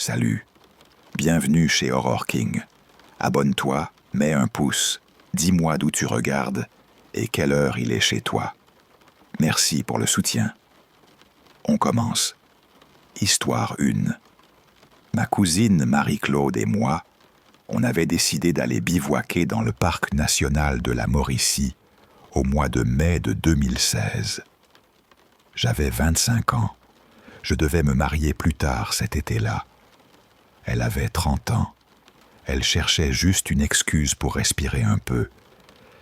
Salut. Bienvenue chez Horror King. Abonne-toi, mets un pouce, dis-moi d'où tu regardes et quelle heure il est chez toi. Merci pour le soutien. On commence. Histoire 1. Ma cousine Marie-Claude et moi, on avait décidé d'aller bivouaquer dans le parc national de la Mauricie au mois de mai de 2016. J'avais 25 ans. Je devais me marier plus tard cet été-là. Elle avait 30 ans. Elle cherchait juste une excuse pour respirer un peu,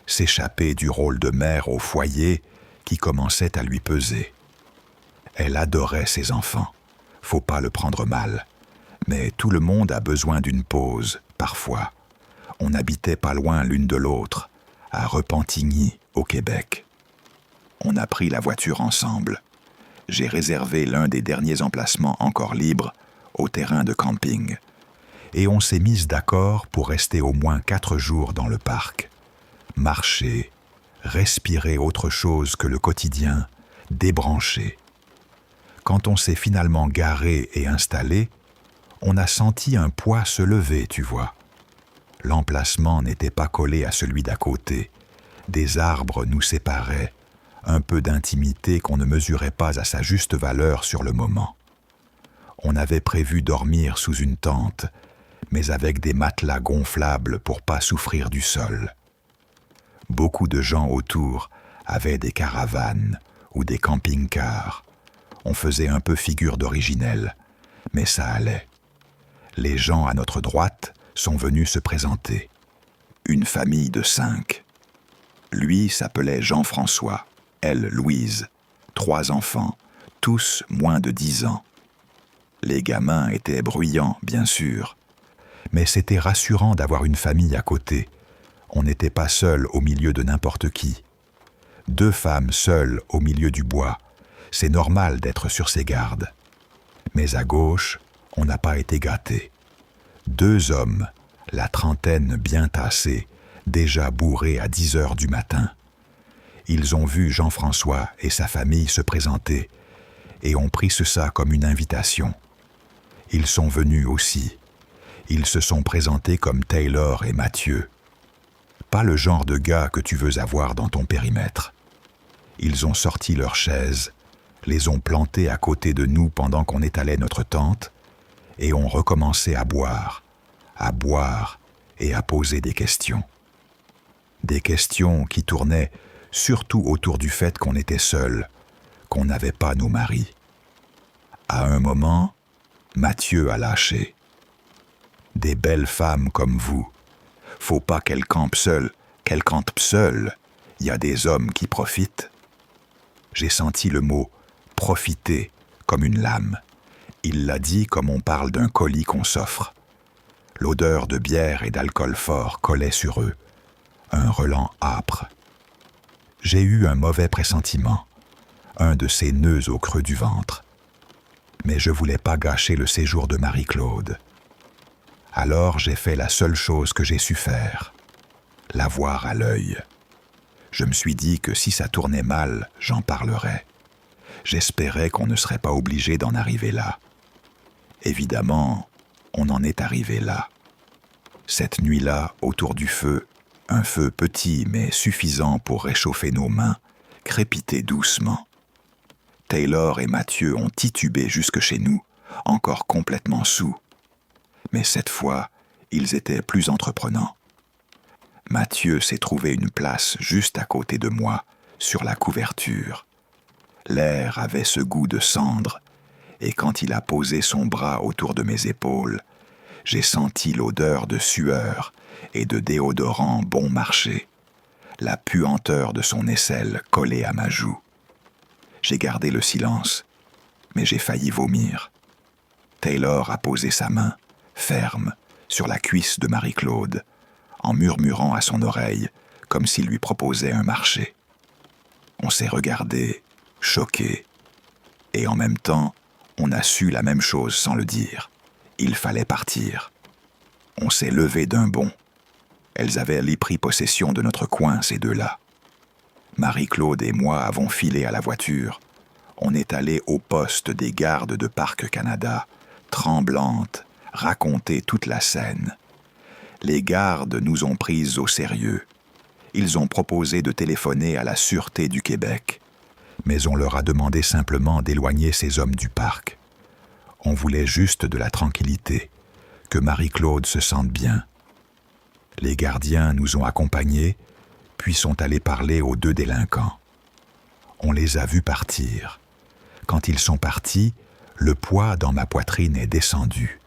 s'échapper du rôle de mère au foyer qui commençait à lui peser. Elle adorait ses enfants. Faut pas le prendre mal. Mais tout le monde a besoin d'une pause, parfois. On habitait pas loin l'une de l'autre, à Repentigny, au Québec. On a pris la voiture ensemble. J'ai réservé l'un des derniers emplacements encore libres, au terrain de camping. Et on s'est mis d'accord pour rester au moins 4 jours dans le parc. Marcher, respirer autre chose que le quotidien, débrancher. Quand on s'est finalement garé et installé, on a senti un poids se lever, tu vois. L'emplacement n'était pas collé à celui d'à côté. Des arbres nous séparaient, un peu d'intimité qu'on ne mesurait pas à sa juste valeur sur le moment. On avait prévu dormir sous une tente, mais avec des matelas gonflables pour pas souffrir du sol. Beaucoup de gens autour avaient des caravanes ou des camping-cars. On faisait un peu figure d'originel, mais ça allait. Les gens à notre droite sont venus se présenter. Une famille de 5. Lui s'appelait Jean-François, elle Louise. 3 enfants, tous moins de 10 ans. Les gamins étaient bruyants, bien sûr. Mais c'était rassurant d'avoir une famille à côté. On n'était pas seul au milieu de n'importe qui. 2 femmes seules au milieu du bois. C'est normal d'être sur ses gardes. Mais à gauche, on n'a pas été gâtés. 2 hommes, la trentaine bien tassés, déjà bourrés à 10 heures du matin. Ils ont vu Jean-François et sa famille se présenter et ont pris ça comme une invitation. Ils sont venus aussi. Ils se sont présentés comme Taylor et Mathieu. Pas le genre de gars que tu veux avoir dans ton périmètre. Ils ont sorti leurs chaises, les ont plantées à côté de nous pendant qu'on étalait notre tente, et ont recommencé à boire et à poser des questions. Des questions qui tournaient surtout autour du fait qu'on était seuls, qu'on n'avait pas nos maris. À un moment, Mathieu a lâché. Des belles femmes comme vous, faut pas qu'elles campent seules, il y a des hommes qui profitent. J'ai senti le mot « profiter » comme une lame. Il l'a dit comme on parle d'un colis qu'on s'offre. L'odeur de bière et d'alcool fort collait sur eux, un relent âpre. J'ai eu un mauvais pressentiment, un de ces nœuds au creux du ventre. Mais je voulais pas gâcher le séjour de Marie-Claude. Alors j'ai fait la seule chose que j'ai su faire, la voir à l'œil. Je me suis dit que si ça tournait mal, j'en parlerais. J'espérais qu'on ne serait pas obligé d'en arriver là. Évidemment, on en est arrivé là. Cette nuit-là, autour du feu, un feu petit mais suffisant pour réchauffer nos mains, crépitait doucement. Taylor et Mathieu ont titubé jusque chez nous, encore complètement saouls. Mais cette fois, ils étaient plus entreprenants. Mathieu s'est trouvé une place juste à côté de moi, sur la couverture. L'air avait ce goût de cendre, et quand il a posé son bras autour de mes épaules, j'ai senti l'odeur de sueur et de déodorant bon marché, la puanteur de son aisselle collée à ma joue. J'ai gardé le silence, mais j'ai failli vomir. Taylor a posé sa main, ferme, sur la cuisse de Marie-Claude, en murmurant à son oreille, comme s'il lui proposait un marché. On s'est regardés, choqués, et en même temps, on a su la même chose sans le dire. Il fallait partir. On s'est levé d'un bond. Elles avaient pris possession de notre coin, ces deux-là. Marie-Claude et moi avons filé à la voiture. On est allé au poste des gardes de Parc Canada, tremblantes, raconter toute la scène. Les gardes nous ont prises au sérieux. Ils ont proposé de téléphoner à la Sûreté du Québec, mais on leur a demandé simplement d'éloigner ces hommes du parc. On voulait juste de la tranquillité, que Marie-Claude se sente bien. Les gardiens nous ont accompagnés, puis sont allés parler aux 2 délinquants. On les a vus partir. Quand ils sont partis, le poids dans ma poitrine est descendu.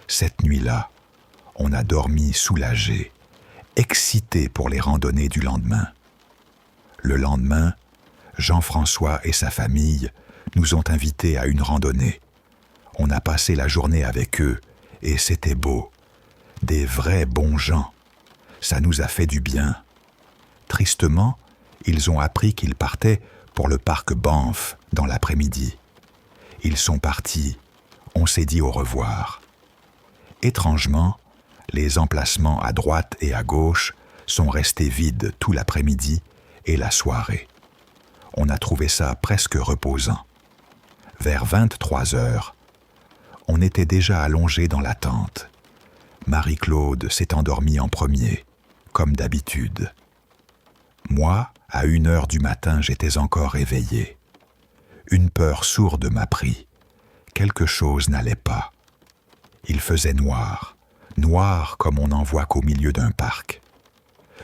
Cette nuit-là, on a dormi soulagé, excité pour les randonnées du lendemain. Le lendemain, Jean-François et sa famille nous ont invités à une randonnée. On a passé la journée avec eux et c'était beau. Des vrais bons gens. Ça nous a fait du bien. Tristement, ils ont appris qu'ils partaient pour le parc Banff dans l'après-midi. Ils sont partis. On s'est dit au revoir. Étrangement, les emplacements à droite et à gauche sont restés vides tout l'après-midi et la soirée. On a trouvé ça presque reposant. Vers 23 heures, on était déjà allongés dans la tente. Marie-Claude s'est endormie en premier, comme d'habitude. Moi, à 1h du matin, j'étais encore éveillé. Une peur sourde m'a pris. Quelque chose n'allait pas. Il faisait noir, noir comme on n'en voit qu'au milieu d'un parc.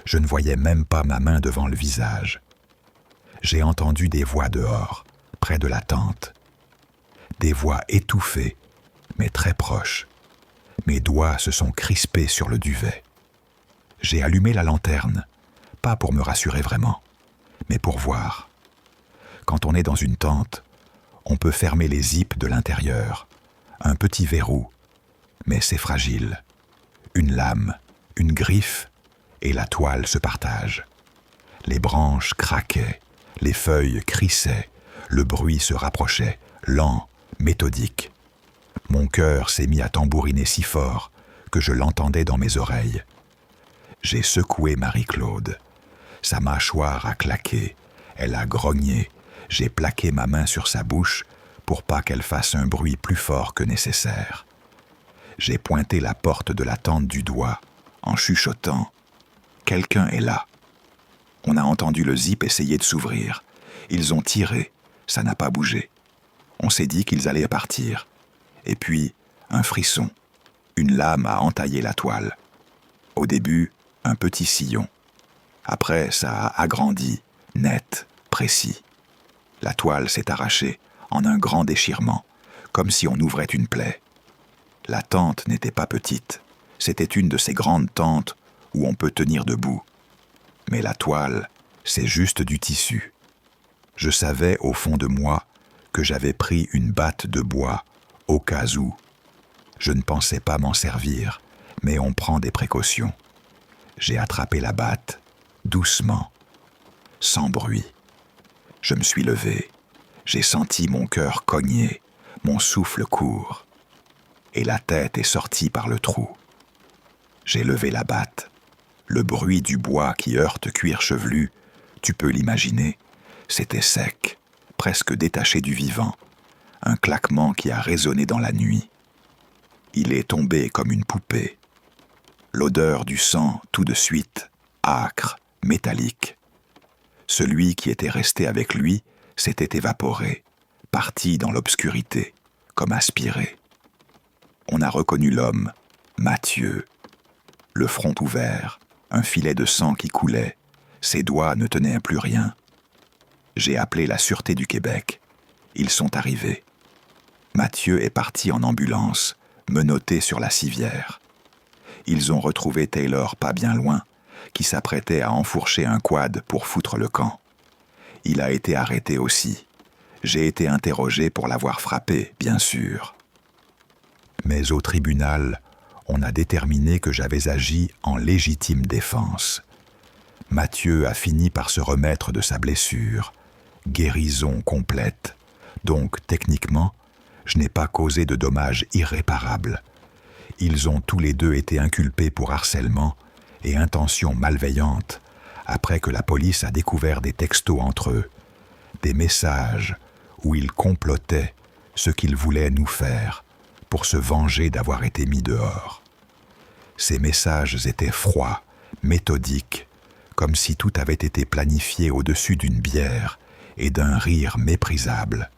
Je ne voyais même pas ma main devant le visage. J'ai entendu des voix dehors, près de la tente. Des voix étouffées, mais très proches. Mes doigts se sont crispés sur le duvet. J'ai allumé la lanterne, pas pour me rassurer vraiment, mais pour voir. Quand on est dans une tente, on peut fermer les zips de l'intérieur, un petit verrou, mais c'est fragile. Une lame, une griffe, et la toile se partage. Les branches craquaient, les feuilles crissaient, le bruit se rapprochait, lent, méthodique. Mon cœur s'est mis à tambouriner si fort que je l'entendais dans mes oreilles. J'ai secoué Marie-Claude. Sa mâchoire a claqué, elle a grogné. J'ai plaqué ma main sur sa bouche pour pas qu'elle fasse un bruit plus fort que nécessaire. J'ai pointé la porte de la tente du doigt, en chuchotant « Quelqu'un est là ». On a entendu le zip essayer de s'ouvrir. Ils ont tiré, ça n'a pas bougé. On s'est dit qu'ils allaient partir. Et puis, un frisson. Une lame a entaillé la toile. Au début, un petit sillon. Après, ça a agrandi, net, précis. La toile s'est arrachée en un grand déchirement, comme si on ouvrait une plaie. La tente n'était pas petite. C'était une de ces grandes tentes où on peut tenir debout. Mais la toile, c'est juste du tissu. Je savais au fond de moi que j'avais pris une batte de bois au cas où. Je ne pensais pas m'en servir, mais on prend des précautions. J'ai attrapé la batte, doucement, sans bruit. Je me suis levé. J'ai senti mon cœur cogner, mon souffle court. Et la tête est sortie par le trou. J'ai levé la batte. Le bruit du bois qui heurte cuir chevelu, tu peux l'imaginer, c'était sec, presque détaché du vivant, un claquement qui a résonné dans la nuit. Il est tombé comme une poupée. L'odeur du sang, tout de suite, âcre, métallique. Celui qui était resté avec lui s'était évaporé, parti dans l'obscurité, comme aspiré. On a reconnu l'homme, Mathieu, le front ouvert, un filet de sang qui coulait, ses doigts ne tenaient plus rien. J'ai appelé la Sûreté du Québec. Ils sont arrivés. Mathieu est parti en ambulance, menotté sur la civière. Ils ont retrouvé Taylor pas bien loin, qui s'apprêtait à enfourcher un quad pour foutre le camp. Il a été arrêté aussi. J'ai été interrogé pour l'avoir frappé, bien sûr. Mais au tribunal, on a déterminé que j'avais agi en légitime défense. Mathieu a fini par se remettre de sa blessure. Guérison complète. Donc, techniquement, je n'ai pas causé de dommages irréparables. Ils ont tous les deux été inculpés pour harcèlement et intention malveillante après que la police a découvert des textos entre eux, des messages où ils complotaient ce qu'ils voulaient nous faire, pour se venger d'avoir été mis dehors. Ces messages étaient froids, méthodiques, comme si tout avait été planifié au-dessus d'une bière et d'un rire méprisable.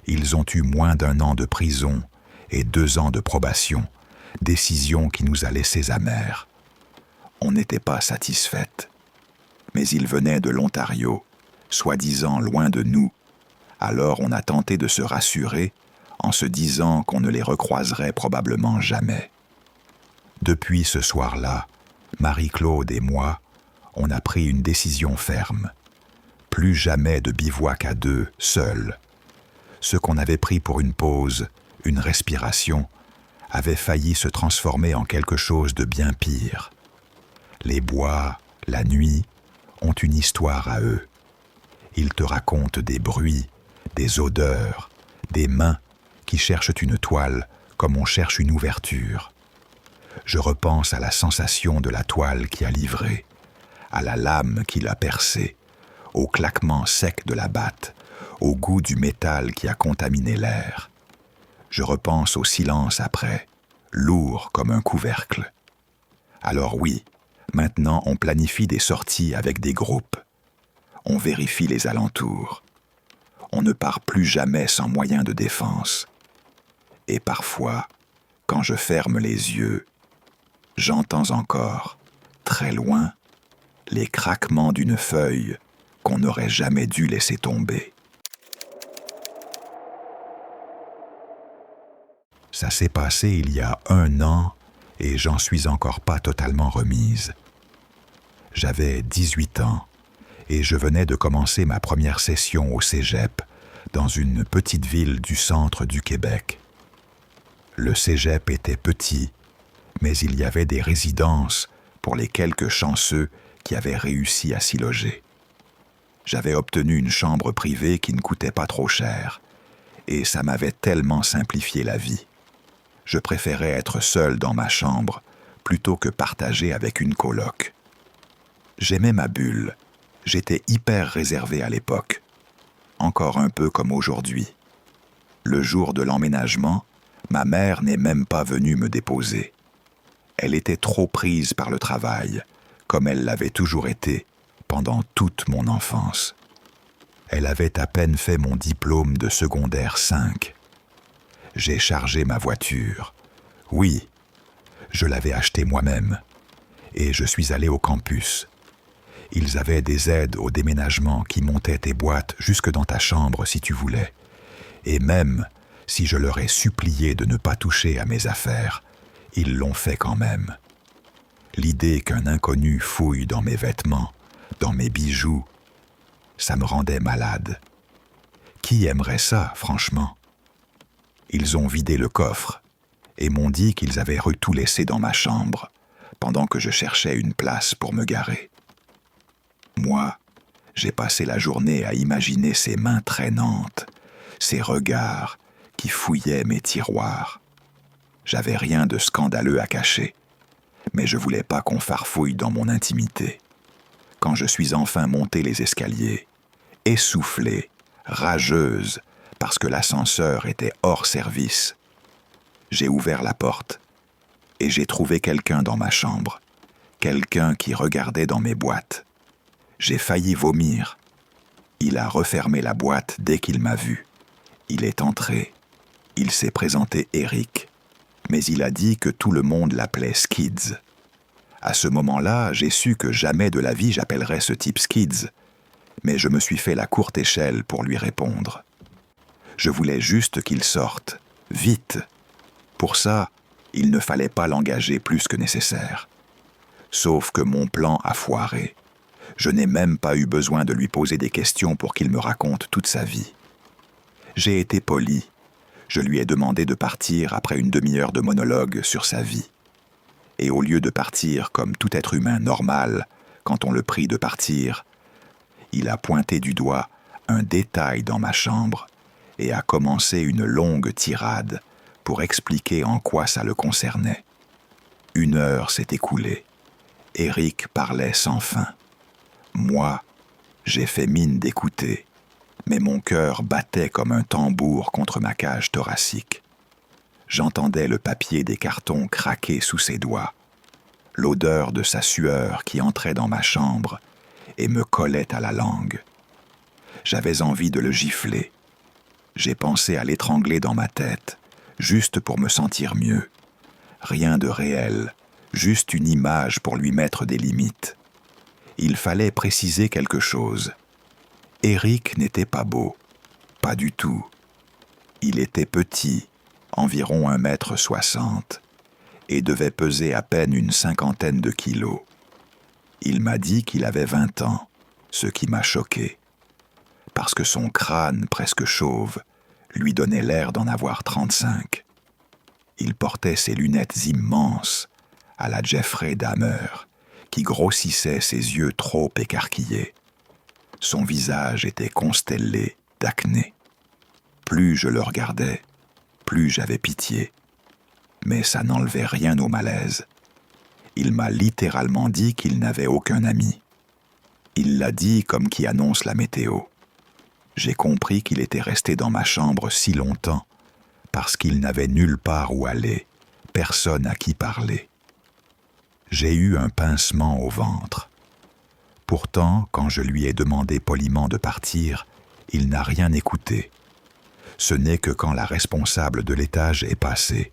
Ils ont eu moins d'1 an de prison et 2 ans de probation, décision qui nous a laissés amers. On n'était pas satisfaites. Mais ils venaient de l'Ontario, soi-disant loin de nous. Alors on a tenté de se rassurer en se disant qu'on ne les recroiserait probablement jamais. Depuis ce soir-là, Marie-Claude et moi, on a pris une décision ferme. Plus jamais de bivouac à 2, seuls. Ce qu'on avait pris pour une pause, une respiration, avait failli se transformer en quelque chose de bien pire. Les bois, la nuit, ont une histoire à eux. Ils te racontent des bruits, des odeurs, des mains qui cherchent une toile comme on cherche une ouverture. Je repense à la sensation de la toile qui a livré, à la lame qui l'a percée, au claquement sec de la batte, au goût du métal qui a contaminé l'air. Je repense au silence après, lourd comme un couvercle. Alors oui, maintenant on planifie des sorties avec des groupes. On vérifie les alentours. On ne part plus jamais sans moyen de défense. Et parfois, quand je ferme les yeux, j'entends encore, très loin, les craquements d'une feuille qu'on n'aurait jamais dû laisser tomber. Ça s'est passé il y a 1 an et j'en suis encore pas totalement remise. J'avais 18 ans et je venais de commencer ma première session au cégep dans une petite ville du centre du Québec. Le cégep était petit, mais il y avait des résidences pour les quelques chanceux qui avaient réussi à s'y loger. J'avais obtenu une chambre privée qui ne coûtait pas trop cher, et ça m'avait tellement simplifié la vie. Je préférais être seul dans ma chambre plutôt que partager avec une coloc. J'aimais ma bulle. J'étais hyper réservé à l'époque. Encore un peu comme aujourd'hui. Le jour de l'emménagement, ma mère n'est même pas venue me déposer. Elle était trop prise par le travail, comme elle l'avait toujours été pendant toute mon enfance. Elle avait à peine fait mon diplôme de secondaire 5. J'ai chargé ma voiture. Oui, je l'avais achetée moi-même. Et je suis allé au campus. Ils avaient des aides au déménagement qui montaient tes boîtes jusque dans ta chambre si tu voulais. Et même si je leur ai supplié de ne pas toucher à mes affaires, ils l'ont fait quand même. L'idée qu'un inconnu fouille dans mes vêtements, dans mes bijoux, ça me rendait malade. Qui aimerait ça, franchement? Ils ont vidé le coffre et m'ont dit qu'ils avaient tout laissé dans ma chambre pendant que je cherchais une place pour me garer. Moi, j'ai passé la journée à imaginer ces mains traînantes, ces regards qui fouillaient mes tiroirs. J'avais rien de scandaleux à cacher, mais je voulais pas qu'on farfouille dans mon intimité. Quand je suis enfin monté les escaliers, essoufflé, rageuse, parce que l'ascenseur était hors service, j'ai ouvert la porte et j'ai trouvé quelqu'un dans ma chambre, quelqu'un qui regardait dans mes boîtes. J'ai failli vomir. Il a refermé la boîte dès qu'il m'a vu. Il est entré. Il s'est présenté Eric, mais il a dit que tout le monde l'appelait Skids. À ce moment-là, j'ai su que jamais de la vie j'appellerais ce type Skids, mais je me suis fait la courte échelle pour lui répondre. Je voulais juste qu'il sorte, vite. Pour ça, il ne fallait pas l'engager plus que nécessaire. Sauf que mon plan a foiré. Je n'ai même pas eu besoin de lui poser des questions pour qu'il me raconte toute sa vie. J'ai été poli. Je lui ai demandé de partir après une demi-heure de monologue sur sa vie. Et au lieu de partir comme tout être humain normal, quand on le prie de partir, il a pointé du doigt un détail dans ma chambre et a commencé une longue tirade pour expliquer en quoi ça le concernait. 1 heure s'est écoulée. Eric parlait sans fin. Moi, j'ai fait mine d'écouter, mais mon cœur battait comme un tambour contre ma cage thoracique. J'entendais le papier des cartons craquer sous ses doigts, l'odeur de sa sueur qui entrait dans ma chambre et me collait à la langue. J'avais envie de le gifler. J'ai pensé à l'étrangler dans ma tête, juste pour me sentir mieux. Rien de réel, juste une image pour lui mettre des limites. Il fallait préciser quelque chose. Éric n'était pas beau, pas du tout. Il était petit, environ 1,60 m, et devait peser à peine une 50aine de kilos. Il m'a dit qu'il avait 20 ans, ce qui m'a choqué, parce que son crâne presque chauve lui donnait l'air d'en avoir 35. Il portait ses lunettes immenses, à la Jeffrey Dahmer, qui grossissaient ses yeux trop écarquillés. Son visage était constellé d'acné. Plus je le regardais, plus j'avais pitié. Mais ça n'enlevait rien au malaise. Il m'a littéralement dit qu'il n'avait aucun ami. Il l'a dit comme qui annonce la météo. J'ai compris qu'il était resté dans ma chambre si longtemps parce qu'il n'avait nulle part où aller, personne à qui parler. J'ai eu un pincement au ventre. Pourtant, quand je lui ai demandé poliment de partir, il n'a rien écouté. Ce n'est que quand la responsable de l'étage est passée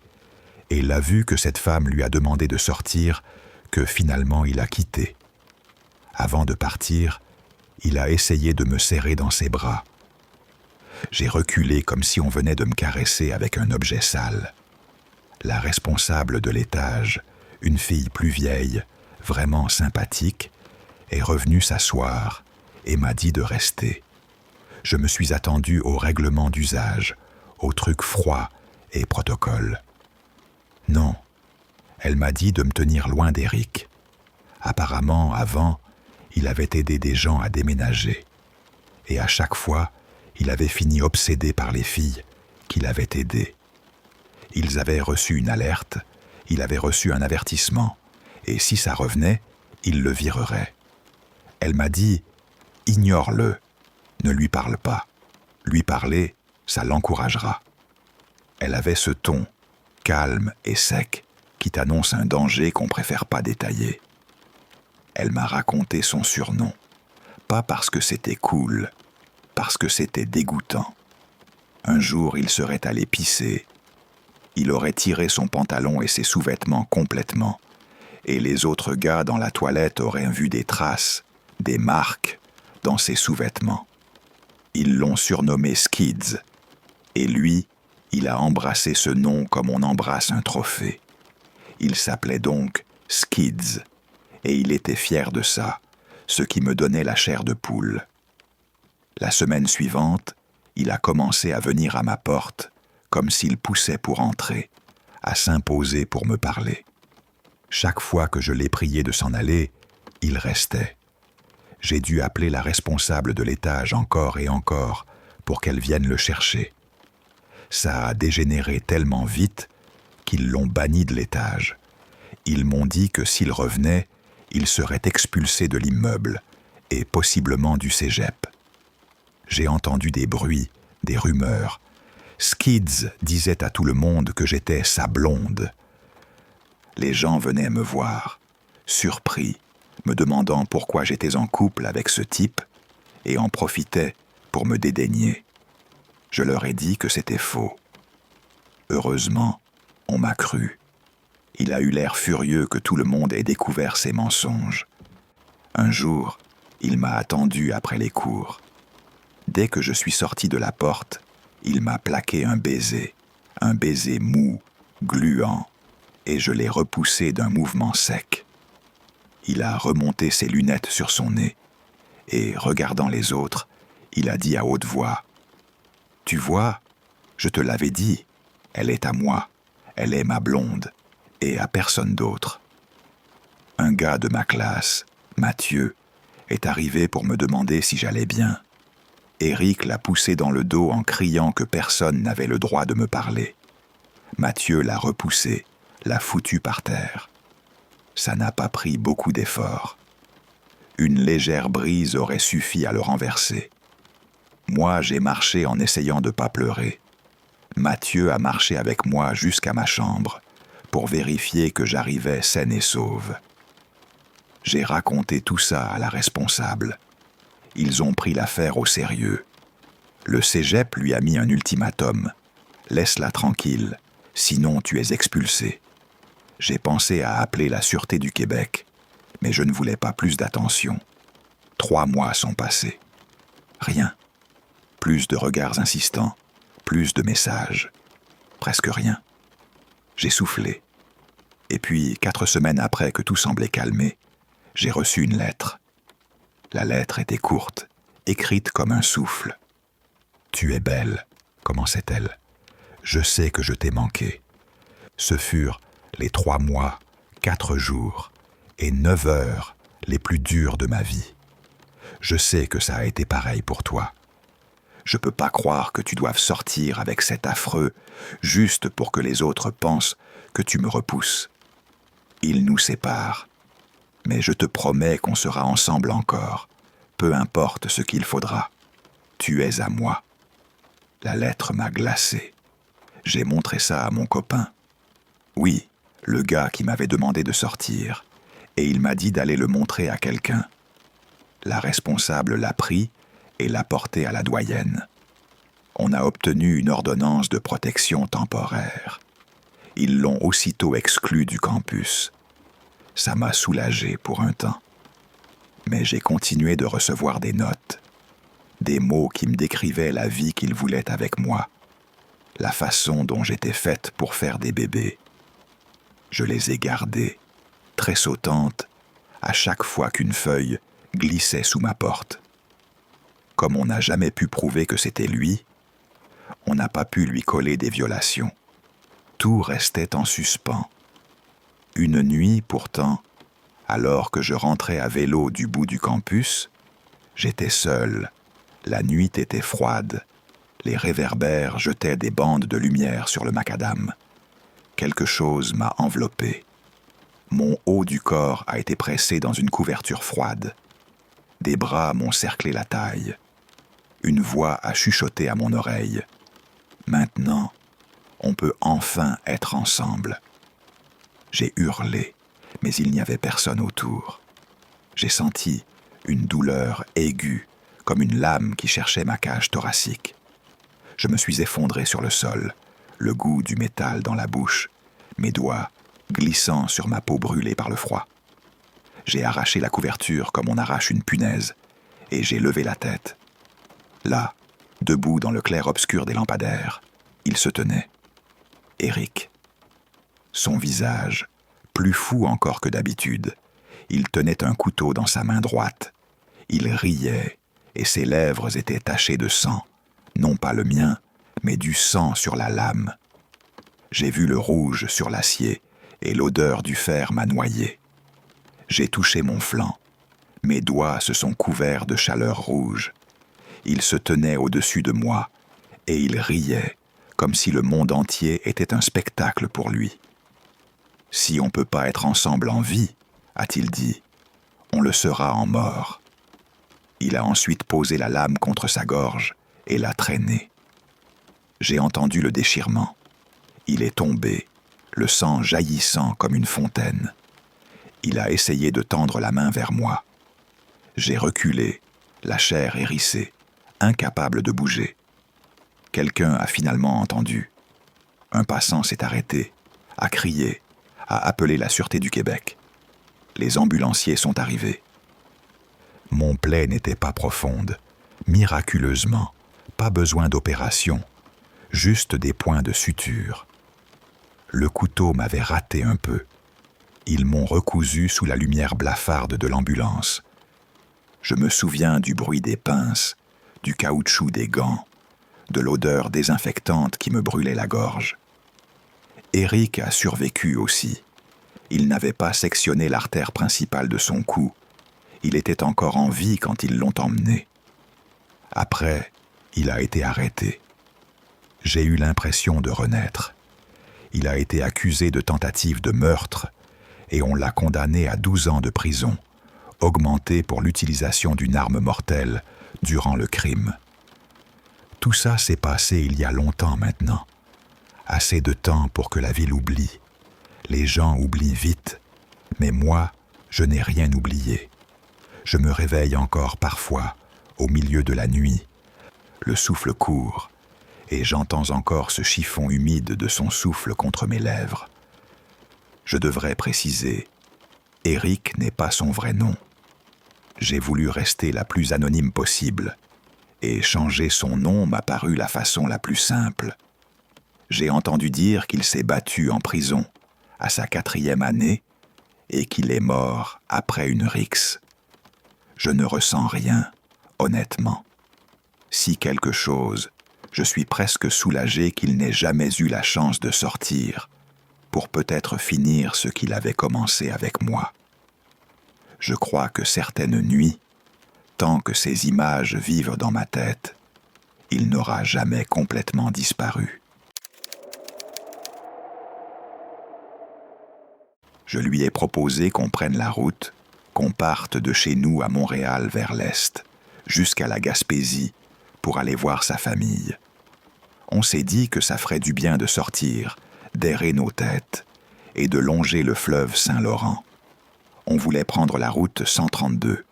et l'a vu que cette femme lui a demandé de sortir que finalement il a quitté. Avant de partir, il a essayé de me serrer dans ses bras. J'ai reculé comme si on venait de me caresser avec un objet sale. La responsable de l'étage, une fille plus vieille, vraiment sympathique, est revenue s'asseoir et m'a dit de rester. Je me suis attendu au règlement d'usage, au truc froid et protocole. Non, elle m'a dit de me tenir loin d'Éric. Apparemment, avant, il avait aidé des gens à déménager. Et à chaque fois, il avait fini obsédé par les filles qu'il avait aidées. Ils avaient reçu une alerte, il avait reçu un avertissement, et si ça revenait, il le virerait. Elle m'a dit « Ignore-le, ne lui parle pas. Lui parler, ça l'encouragera. » Elle avait ce ton, calme et sec, qui t'annonce un danger qu'on préfère pas détailler. Elle m'a raconté son surnom, pas parce que c'était cool, parce que c'était dégoûtant. Un jour, il serait allé pisser. Il aurait tiré son pantalon et ses sous-vêtements complètement, et les autres gars dans la toilette auraient vu des traces, des marques, dans ses sous-vêtements. Ils l'ont surnommé Skids, et lui, il a embrassé ce nom comme on embrasse un trophée. Il s'appelait donc Skids, et il était fier de ça, ce qui me donnait la chair de poule. La semaine suivante, il a commencé à venir à ma porte, comme s'il poussait pour entrer, à s'imposer pour me parler. Chaque fois que je l'ai prié de s'en aller, il restait. J'ai dû appeler la responsable de l'étage encore et encore pour qu'elle vienne le chercher. Ça a dégénéré tellement vite qu'ils l'ont banni de l'étage. Ils m'ont dit que s'il revenait, il serait expulsé de l'immeuble et possiblement du cégep. J'ai entendu des bruits, des rumeurs. Skids disait à tout le monde que j'étais sa blonde. Les gens venaient me voir, surpris, me demandant pourquoi j'étais en couple avec ce type, et en profitaient pour me dédaigner. Je leur ai dit que c'était faux. Heureusement, on m'a cru. Il a eu l'air furieux que tout le monde ait découvert ses mensonges. Un jour, il m'a attendu après les cours. Dès que je suis sorti de la porte, il m'a plaqué un baiser mou, gluant, et je l'ai repoussé d'un mouvement sec. Il a remonté ses lunettes sur son nez, et, regardant les autres, il a dit à haute voix « Tu vois, je te l'avais dit, elle est à moi, elle est ma blonde, et à personne d'autre. » Un gars de ma classe, Mathieu, est arrivé pour me demander si j'allais bien. Éric l'a poussé dans le dos en criant que personne n'avait le droit de me parler. Mathieu l'a repoussé, l'a foutu par terre. Ça n'a pas pris beaucoup d'efforts. Une légère brise aurait suffi à le renverser. Moi, j'ai marché en essayant de ne pas pleurer. Mathieu a marché avec moi jusqu'à ma chambre pour vérifier que j'arrivais saine et sauve. J'ai raconté tout ça à la responsable. Ils ont pris l'affaire au sérieux. Le cégep lui a mis un ultimatum. Laisse-la tranquille, sinon tu es expulsé. J'ai pensé à appeler la Sûreté du Québec, mais je ne voulais pas plus d'attention. 3 mois sont passés. Rien. Plus de regards insistants, plus de messages. Presque rien. J'ai soufflé. Et puis, 4 semaines après que tout semblait calmé, j'ai reçu une lettre. La lettre était courte, écrite comme un souffle. « Tu es belle », commençait-elle. « Je sais que je t'ai manqué. Ce furent les 3 mois, 4 jours et 9 heures les plus durs de ma vie. Je sais que ça a été pareil pour toi. Je peux pas croire que tu doives sortir avec cet affreux juste pour que les autres pensent que tu me repousses. Il nous sépare. Mais je te promets qu'on sera ensemble encore, peu importe ce qu'il faudra. Tu es à moi. » La lettre m'a glacé. J'ai montré ça à mon copain. Oui, le gars qui m'avait demandé de sortir, et il m'a dit d'aller le montrer à quelqu'un. La responsable l'a pris et l'a porté à la doyenne. On a obtenu une ordonnance de protection temporaire. Ils l'ont aussitôt exclu du campus. Ça m'a soulagé pour un temps. Mais j'ai continué de recevoir des notes, des mots qui me décrivaient la vie qu'ils voulaient avec moi, la façon dont j'étais faite pour faire des bébés. Je les ai gardées, tressautantes, à chaque fois qu'une feuille glissait sous ma porte. Comme on n'a jamais pu prouver que c'était lui, on n'a pas pu lui coller des violations. Tout restait en suspens. Une nuit, pourtant, alors que je rentrais à vélo du bout du campus, j'étais seul. La nuit était froide. Les réverbères jetaient des bandes de lumière sur le macadam. Quelque chose m'a enveloppé. Mon haut du corps a été pressé dans une couverture froide. Des bras m'ont cerclé la taille. Une voix a chuchoté à mon oreille. Maintenant, on peut enfin être ensemble. J'ai hurlé, mais il n'y avait personne autour. J'ai senti une douleur aiguë, comme une lame qui cherchait ma cage thoracique. Je me suis effondré sur le sol, le goût du métal dans la bouche, mes doigts glissant sur ma peau brûlée par le froid. J'ai arraché la couverture comme on arrache une punaise, et j'ai levé la tête. Là, debout dans le clair-obscur des lampadaires, il se tenait. Éric. Son visage, plus fou encore que d'habitude, il tenait un couteau dans sa main droite. Il riait, et ses lèvres étaient tachées de sang, non pas le mien, mais du sang sur la lame. J'ai vu le rouge sur l'acier, et l'odeur du fer m'a noyé. J'ai touché mon flanc. Mes doigts se sont couverts de chaleur rouge. Il se tenait au-dessus de moi, et il riait, comme si le monde entier était un spectacle pour lui. « Si on ne peut pas être ensemble en vie, a-t-il dit, on le sera en mort. » Il a ensuite posé la lame contre sa gorge et l'a traîné. J'ai entendu le déchirement. Il est tombé, le sang jaillissant comme une fontaine. Il a essayé de tendre la main vers moi. J'ai reculé, la chair hérissée, incapable de bouger. Quelqu'un a finalement entendu. Un passant s'est arrêté, a crié, a appelé la Sûreté du Québec. Les ambulanciers sont arrivés. Mon plaie n'était pas profonde, miraculeusement, pas besoin d'opération, juste des points de suture. Le couteau m'avait raté un peu. Ils m'ont recousu sous la lumière blafarde de l'ambulance. Je me souviens du bruit des pinces, du caoutchouc des gants, de l'odeur désinfectante qui me brûlait la gorge. Éric a survécu aussi. Il n'avait pas sectionné l'artère principale de son cou. Il était encore en vie quand ils l'ont emmené. Après, il a été arrêté. J'ai eu l'impression de renaître. Il a été accusé de tentative de meurtre et on l'a condamné à 12 ans de prison, augmenté pour l'utilisation d'une arme mortelle durant le crime. Tout ça s'est passé il y a longtemps maintenant, Assez de temps pour que la ville oublie. Les gens oublient vite, mais moi, je n'ai rien oublié. Je me réveille encore parfois, au milieu de la nuit. Le souffle court, et j'entends encore ce chiffon humide de son souffle contre mes lèvres. Je devrais préciser, Éric n'est pas son vrai nom. J'ai voulu rester la plus anonyme possible, et changer son nom m'a paru la façon la plus simple. J'ai entendu dire qu'il s'est battu en prison, à sa 4e année, et qu'il est mort après une rixe. Je ne ressens rien, honnêtement. Si quelque chose, je suis presque soulagé qu'il n'ait jamais eu la chance de sortir, pour peut-être finir ce qu'il avait commencé avec moi. Je crois que certaines nuits, tant que ces images vivent dans ma tête, il n'aura jamais complètement disparu. Je lui ai proposé qu'on prenne la route, qu'on parte de chez nous à Montréal vers l'est, jusqu'à la Gaspésie, pour aller voir sa famille. On s'est dit que ça ferait du bien de sortir, d'airer nos têtes et de longer le fleuve Saint-Laurent. On voulait prendre la route 132.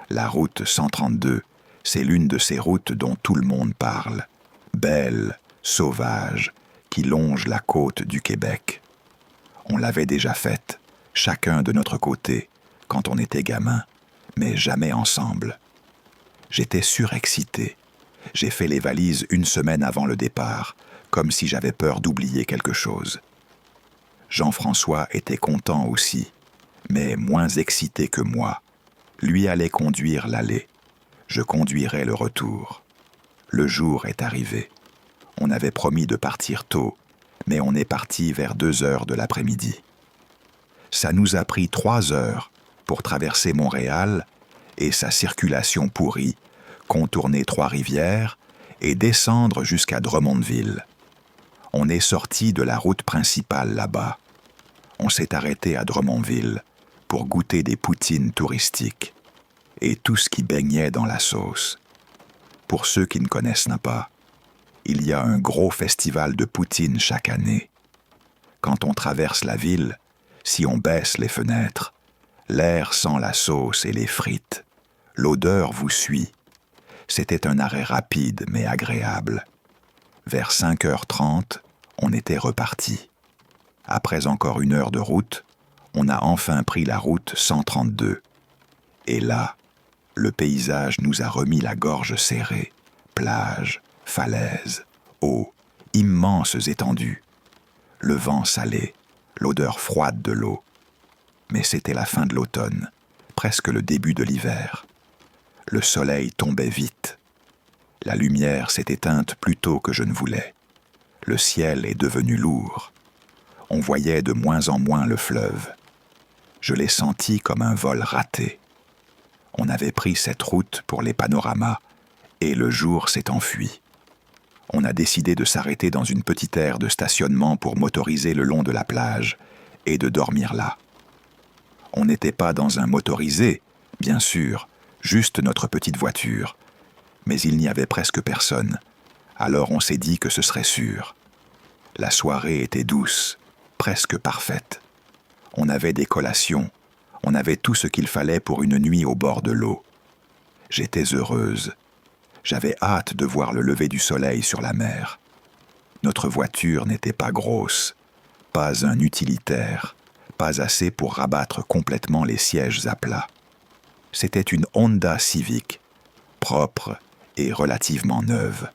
La route 132, c'est l'une de ces routes dont tout le monde parle, belle, sauvage, qui longe la côte du Québec. On l'avait déjà faite, chacun de notre côté, quand on était gamin, mais jamais ensemble. J'étais surexcité. J'ai fait les valises une semaine avant le départ, comme si j'avais peur d'oublier quelque chose. Jean-François était content aussi, mais moins excité que moi. Lui allait conduire l'aller. Je conduirais le retour. Le jour est arrivé. On avait promis de partir tôt, mais on est parti vers 2 heures de l'après-midi. Ça nous a pris 3 heures pour traverser Montréal et sa circulation pourrie, contourner Trois-Rivières et descendre jusqu'à Drummondville. On est sorti de la route principale là-bas. On s'est arrêté à Drummondville pour goûter des poutines touristiques et tout ce qui baignait dans la sauce. Pour ceux qui ne connaissent pas, il y a un gros festival de poutine chaque année. Quand on traverse la ville, si on baisse les fenêtres, l'air sent la sauce et les frites. L'odeur vous suit. C'était un arrêt rapide mais agréable. Vers 5h30, on était reparti. Après encore 1 heure de route, on a enfin pris la route 132. Et là, le paysage nous a remis la gorge serrée. Plage, falaises, eau, immenses étendues. Le vent salé, l'odeur froide de l'eau. Mais c'était la fin de l'automne, presque le début de l'hiver. Le soleil tombait vite. La lumière s'est éteinte plus tôt que je ne voulais. Le ciel est devenu lourd. On voyait de moins en moins le fleuve. Je l'ai senti comme un vol raté. On avait pris cette route pour les panoramas et le jour s'est enfui. On a décidé de s'arrêter dans une petite aire de stationnement pour motoriser le long de la plage et de dormir là. On n'était pas dans un motorisé, bien sûr, juste notre petite voiture, mais il n'y avait presque personne, alors on s'est dit que ce serait sûr. La soirée était douce, presque parfaite. On avait des collations, on avait tout ce qu'il fallait pour une nuit au bord de l'eau. J'étais heureuse. J'avais hâte de voir le lever du soleil sur la mer. Notre voiture n'était pas grosse, pas un utilitaire, pas assez pour rabattre complètement les sièges à plat. C'était une Honda Civic, propre et relativement neuve.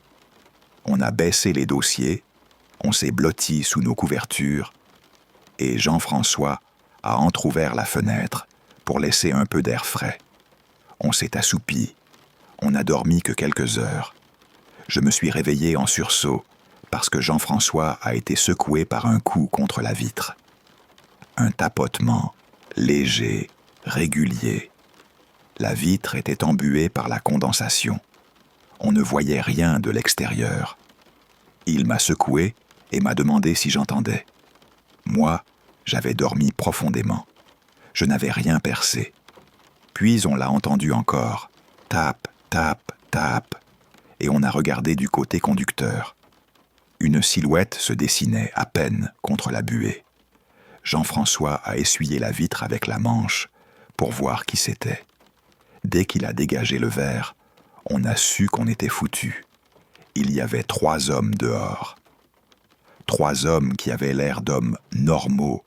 On a baissé les dossiers, on s'est blotti sous nos couvertures, et Jean-François a entrouvert la fenêtre pour laisser un peu d'air frais. On s'est assoupi. On n'a dormi que quelques heures. Je me suis réveillé en sursaut parce que Jean-François a été secoué par un coup contre la vitre. Un tapotement, léger, régulier. La vitre était embuée par la condensation. On ne voyait rien de l'extérieur. Il m'a secoué et m'a demandé si j'entendais. Moi, j'avais dormi profondément. Je n'avais rien percé. Puis on l'a entendu encore. Tape, tape, tape. Et on a regardé du côté conducteur. Une silhouette se dessinait à peine contre la buée. Jean-François a essuyé la vitre avec la manche pour voir qui c'était. Dès qu'il a dégagé le verre, on a su qu'on était foutu. Il y avait 3 hommes dehors. 3 hommes qui avaient l'air d'hommes normaux,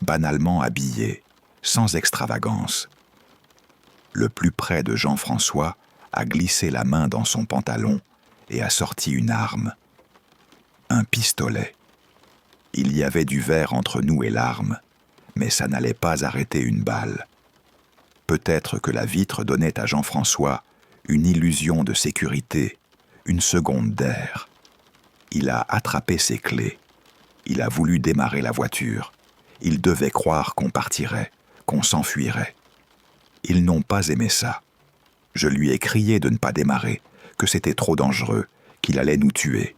banalement habillés, sans extravagance. Le plus près de Jean-François a glissé la main dans son pantalon et a sorti une arme. Un pistolet. Il y avait du verre entre nous et l'arme, mais ça n'allait pas arrêter une balle. Peut-être que la vitre donnait à Jean-François une illusion de sécurité, une seconde d'air. Il a attrapé ses clés. Il a voulu démarrer la voiture. Il devait croire qu'on partirait, qu'on s'enfuirait. Ils n'ont pas aimé ça. Je lui ai crié de ne pas démarrer, que c'était trop dangereux, qu'il allait nous tuer.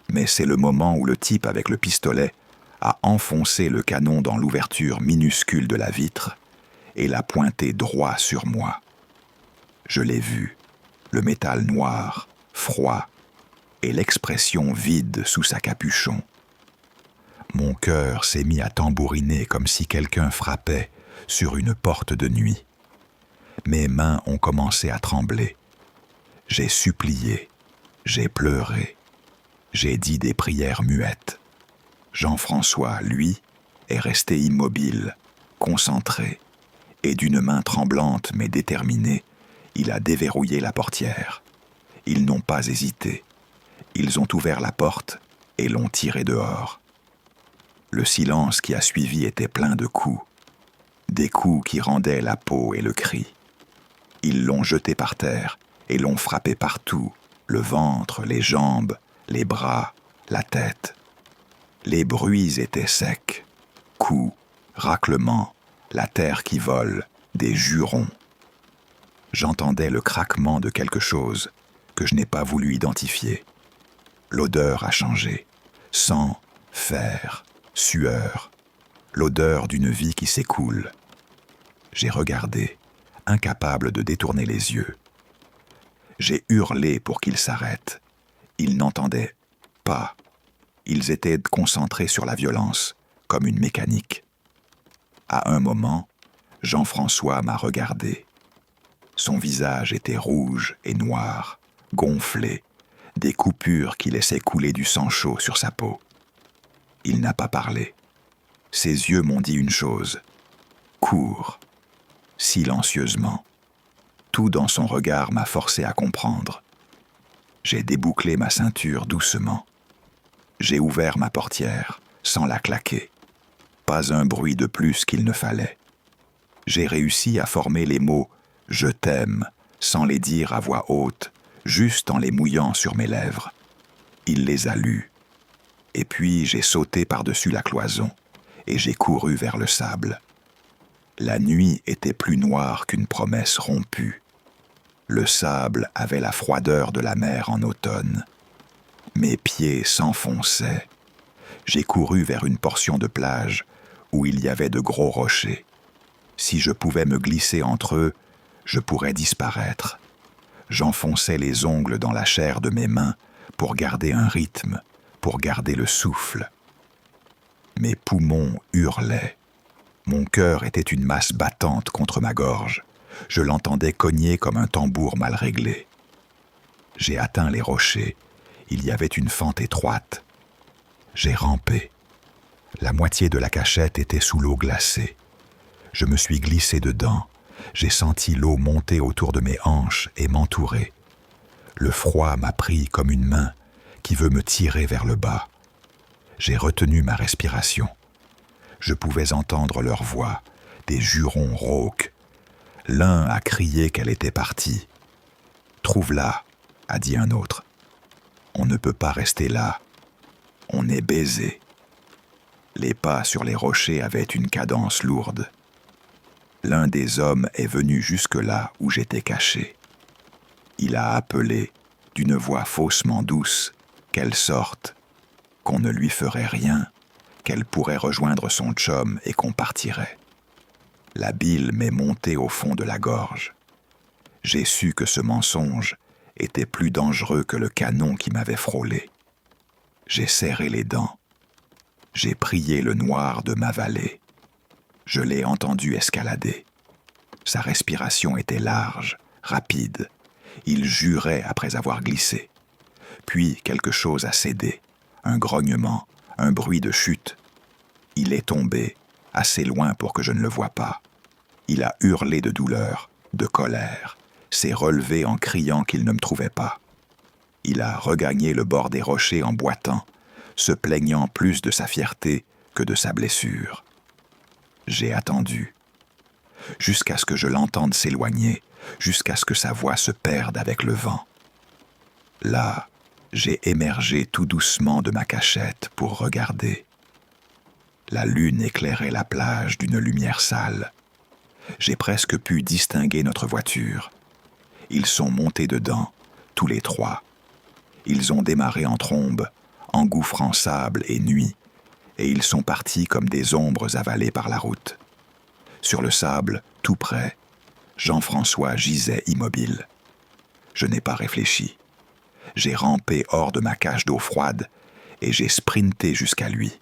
Mais c'est le moment où le type avec le pistolet a enfoncé le canon dans l'ouverture minuscule de la vitre et l'a pointé droit sur moi. Je l'ai vu, le métal noir, froid, et l'expression vide sous sa capuchon. Mon cœur s'est mis à tambouriner comme si quelqu'un frappait sur une porte de nuit. Mes mains ont commencé à trembler. J'ai supplié, j'ai pleuré, j'ai dit des prières muettes. Jean-François, lui, est resté immobile, concentré, et d'une main tremblante mais déterminée, il a déverrouillé la portière. Ils n'ont pas hésité. Ils ont ouvert la porte et l'ont tiré dehors. Le silence qui a suivi était plein de coups. Des coups qui rendaient la peau et le cri. Ils l'ont jeté par terre et l'ont frappé partout, le ventre, les jambes, les bras, la tête. Les bruits étaient secs. Coups, raclements, la terre qui vole, des jurons. J'entendais le craquement de quelque chose que je n'ai pas voulu identifier. L'odeur a changé. Sang, fer, sueur. L'odeur d'une vie qui s'écoule. J'ai regardé, incapable de détourner les yeux. J'ai hurlé pour qu'ils s'arrêtent. Ils n'entendaient pas. Ils étaient concentrés sur la violence, comme une mécanique. À un moment, Jean-François m'a regardé. Son visage était rouge et noir, gonflé, des coupures qui laissaient couler du sang chaud sur sa peau. Il n'a pas parlé. Ses yeux m'ont dit une chose. Cours. Silencieusement. Tout dans son regard m'a forcé à comprendre. J'ai débouclé ma ceinture doucement. J'ai ouvert ma portière, sans la claquer. Pas un bruit de plus qu'il ne fallait. J'ai réussi à former les mots « je t'aime » sans les dire à voix haute, juste en les mouillant sur mes lèvres. Il les a lus. Et puis j'ai sauté par-dessus la cloison et j'ai couru vers le sable. La nuit était plus noire qu'une promesse rompue. Le sable avait la froideur de la mer en automne. Mes pieds s'enfonçaient. J'ai couru vers une portion de plage où il y avait de gros rochers. Si je pouvais me glisser entre eux, je pourrais disparaître. J'enfonçais les ongles dans la chair de mes mains pour garder un rythme, pour garder le souffle. Mes poumons hurlaient. Mon cœur était une masse battante contre ma gorge. Je l'entendais cogner comme un tambour mal réglé. J'ai atteint les rochers. Il y avait une fente étroite. J'ai rampé. La moitié de la cachette était sous l'eau glacée. Je me suis glissé dedans. J'ai senti l'eau monter autour de mes hanches et m'entourer. Le froid m'a pris comme une main qui veut me tirer vers le bas. J'ai retenu ma respiration. Je pouvais entendre leur voix, des jurons rauques. L'un a crié qu'elle était partie. « Trouve-la », a dit un autre. « On ne peut pas rester là. On est baisé. » Les pas sur les rochers avaient une cadence lourde. L'un des hommes est venu jusque-là où j'étais caché. Il a appelé, d'une voix faussement douce, qu'elle sorte, qu'on ne lui ferait rien, qu'elle pourrait rejoindre son chum et qu'on partirait. La bile m'est montée au fond de la gorge. J'ai su que ce mensonge était plus dangereux que le canon qui m'avait frôlé. J'ai serré les dents. J'ai prié le noir de m'avaler. Je l'ai entendu escalader. Sa respiration était large, rapide. Il jurait après avoir glissé. Puis quelque chose a cédé, un grognement, un bruit de chute. Il est tombé, assez loin pour que je ne le voie pas. Il a hurlé de douleur, de colère, s'est relevé en criant qu'il ne me trouvait pas. Il a regagné le bord des rochers en boitant, se plaignant plus de sa fierté que de sa blessure. J'ai attendu, jusqu'à ce que je l'entende s'éloigner, jusqu'à ce que sa voix se perde avec le vent. Là, j'ai émergé tout doucement de ma cachette pour regarder. La lune éclairait la plage d'une lumière sale. J'ai presque pu distinguer notre voiture. Ils sont montés dedans, tous les trois. Ils ont démarré en trombe, engouffrant sable et nuit, et ils sont partis comme des ombres avalées par la route. Sur le sable, tout près, Jean-François gisait immobile. Je n'ai pas réfléchi. J'ai rampé hors de ma cage d'eau froide et j'ai sprinté jusqu'à lui.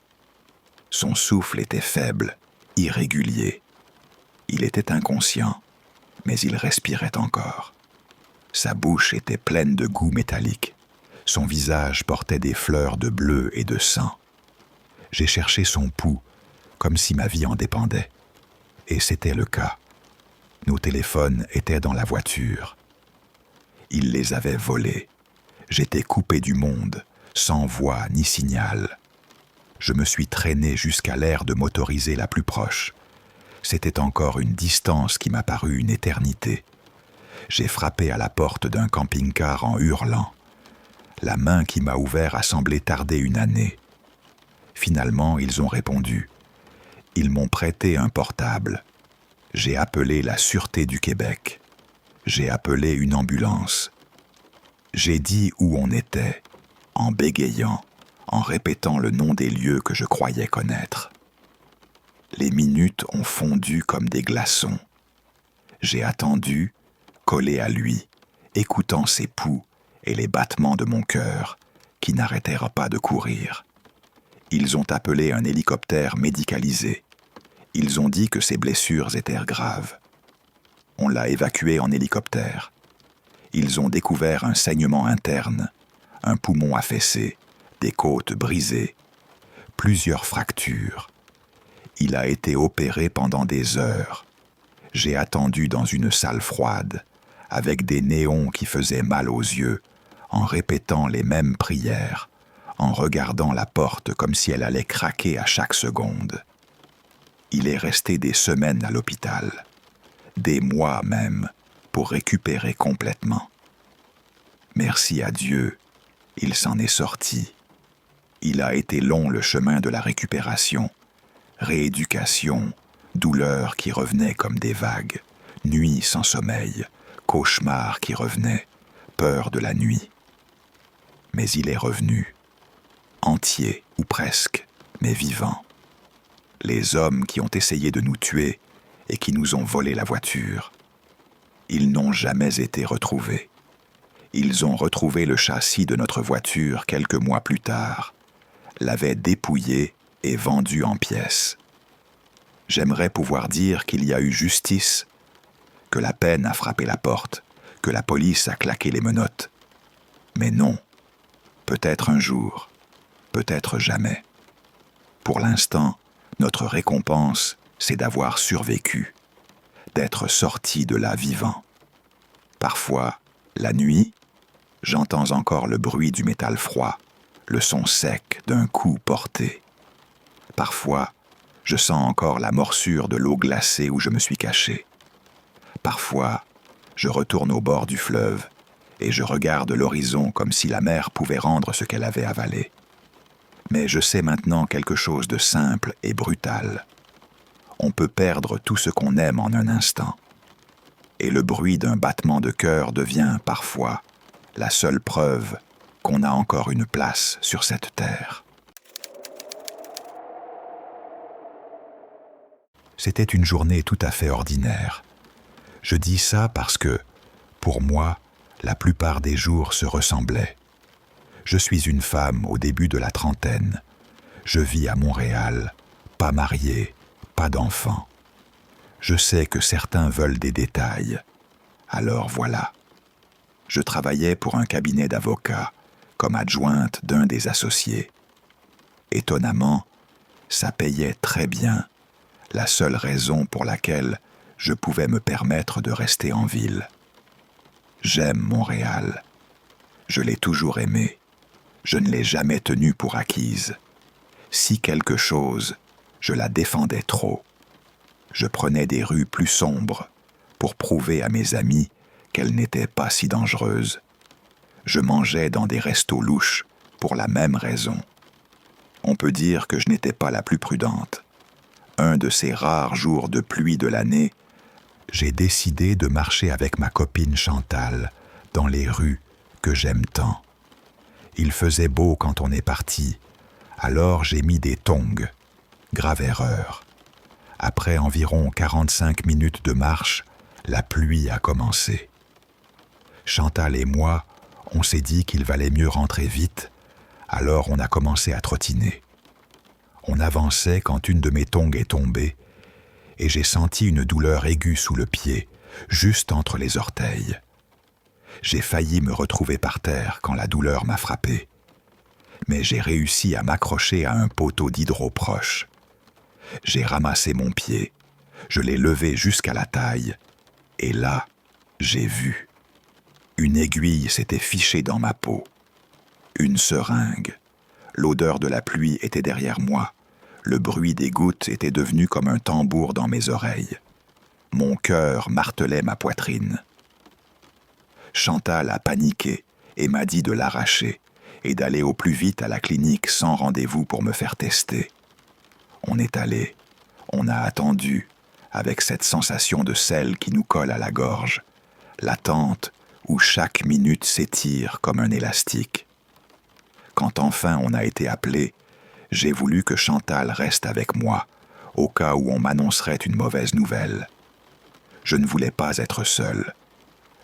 Son souffle était faible, irrégulier. Il était inconscient, mais il respirait encore. Sa bouche était pleine de goût métallique. Son visage portait des fleurs de bleu et de sang. J'ai cherché son pouls, comme si ma vie en dépendait. Et c'était le cas. Nos téléphones étaient dans la voiture. Il les avait volés. J'étais coupé du monde, sans voix ni signal. Je me suis traîné jusqu'à l'aire de motorisée la plus proche. C'était encore une distance qui m'a paru une éternité. J'ai frappé à la porte d'un camping-car en hurlant. La main qui m'a ouvert a semblé tarder une année. Finalement, ils ont répondu. Ils m'ont prêté un portable. J'ai appelé la Sûreté du Québec. J'ai appelé une ambulance. J'ai dit où on était, en bégayant, en répétant le nom des lieux que je croyais connaître. Les minutes ont fondu comme des glaçons. J'ai attendu, collé à lui, écoutant ses pouls et les battements de mon cœur, qui n'arrêtèrent pas de courir. Ils ont appelé un hélicoptère médicalisé. Ils ont dit que ses blessures étaient graves. On l'a évacué en hélicoptère. Ils ont découvert un saignement interne, un poumon affaissé, des côtes brisées, plusieurs fractures. Il a été opéré pendant des heures. J'ai attendu dans une salle froide, avec des néons qui faisaient mal aux yeux, en répétant les mêmes prières, en regardant la porte comme si elle allait craquer à chaque seconde. Il est resté des semaines à l'hôpital, des mois même, pour récupérer complètement. Merci à Dieu, il s'en est sorti. Il a été long le chemin de la récupération, rééducation, douleurs qui revenaient comme des vagues, nuits sans sommeil, cauchemars qui revenaient, peur de la nuit. Mais il est revenu, entier ou presque, mais vivant. Les hommes qui ont essayé de nous tuer et qui nous ont volé la voiture, ils n'ont jamais été retrouvés. Ils ont retrouvé le châssis de notre voiture quelques mois plus tard, l'avaient dépouillé et vendu en pièces. J'aimerais pouvoir dire qu'il y a eu justice, que la peine a frappé la porte, que la police a claqué les menottes. Mais non, peut-être un jour, peut-être jamais. Pour l'instant, notre récompense, c'est d'avoir survécu, d'être sorti de là vivant. Parfois, la nuit, j'entends encore le bruit du métal froid, le son sec d'un coup porté. Parfois, je sens encore la morsure de l'eau glacée où je me suis caché. Parfois, je retourne au bord du fleuve et je regarde l'horizon comme si la mer pouvait rendre ce qu'elle avait avalé. Mais je sais maintenant quelque chose de simple et brutal. On peut perdre tout ce qu'on aime en un instant. Et le bruit d'un battement de cœur devient, parfois, la seule preuve qu'on a encore une place sur cette terre. C'était une journée tout à fait ordinaire. Je dis ça parce que, pour moi, la plupart des jours se ressemblaient. Je suis une femme au début de la trentaine. Je vis à Montréal, pas mariée, pas d'enfant. Je sais que certains veulent des détails. Alors voilà. Je travaillais pour un cabinet d'avocats, comme adjointe d'un des associés. Étonnamment, ça payait très bien, la seule raison pour laquelle je pouvais me permettre de rester en ville. J'aime Montréal. Je l'ai toujours aimée. Je ne l'ai jamais tenue pour acquise. Si quelque chose, je la défendais trop. Je prenais des rues plus sombres pour prouver à mes amis qu'elle n'était pas si dangereuse. Je mangeais dans des restos louches pour la même raison. On peut dire que je n'étais pas la plus prudente. Un de ces rares jours de pluie de l'année, j'ai décidé de marcher avec ma copine Chantal dans les rues que j'aime tant. Il faisait beau quand on est parti, alors j'ai mis des tongs. Grave erreur. Après environ 45 minutes de marche, la pluie a commencé. Chantal et moi, on s'est dit qu'il valait mieux rentrer vite, alors on a commencé à trottiner. On avançait quand une de mes tongs est tombée, et j'ai senti une douleur aiguë sous le pied, juste entre les orteils. J'ai failli me retrouver par terre quand la douleur m'a frappé, mais j'ai réussi à m'accrocher à un poteau d'hydro proche. J'ai ramassé mon pied, je l'ai levé jusqu'à la taille, et là, j'ai vu. Une aiguille s'était fichée dans ma peau. Une seringue. L'odeur de la pluie était derrière moi. Le bruit des gouttes était devenu comme un tambour dans mes oreilles. Mon cœur martelait ma poitrine. Chantal a paniqué et m'a dit de l'arracher et d'aller au plus vite à la clinique sans rendez-vous pour me faire tester. On est allé, on a attendu, avec cette sensation de sel qui nous colle à la gorge, l'attente où chaque minute s'étire comme un élastique. Quand enfin on a été appelé, j'ai voulu que Chantal reste avec moi, au cas où on m'annoncerait une mauvaise nouvelle. Je ne voulais pas être seul.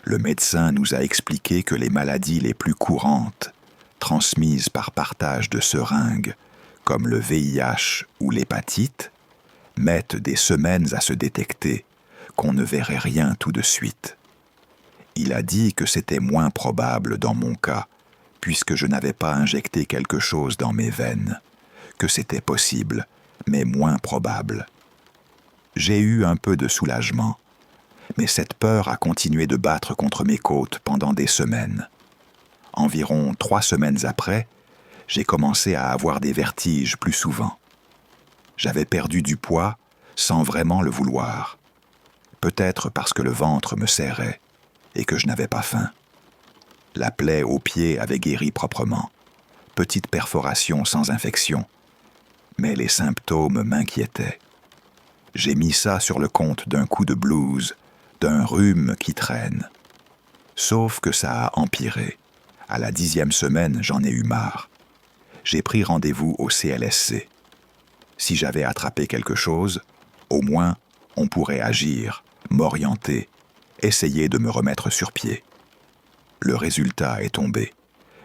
Le médecin nous a expliqué que les maladies les plus courantes, transmises par partage de seringues, comme le VIH ou l'hépatite, mettent des semaines à se détecter, qu'on ne verrait rien tout de suite. Il a dit que c'était moins probable dans mon cas, puisque je n'avais pas injecté quelque chose dans mes veines, que c'était possible, mais moins probable. J'ai eu un peu de soulagement, mais cette peur a continué de battre contre mes côtes pendant des semaines. Environ 3 semaines après, j'ai commencé à avoir des vertiges plus souvent. J'avais perdu du poids sans vraiment le vouloir. Peut-être parce que le ventre me serrait et que je n'avais pas faim. La plaie au pied avait guéri proprement. Petite perforation sans infection. Mais les symptômes m'inquiétaient. J'ai mis ça sur le compte d'un coup de blues, d'un rhume qui traîne. Sauf que ça a empiré. À la 10e semaine, j'en ai eu marre. J'ai pris rendez-vous au CLSC. Si j'avais attrapé quelque chose, au moins, on pourrait agir, m'orienter, essayer de me remettre sur pied. Le résultat est tombé.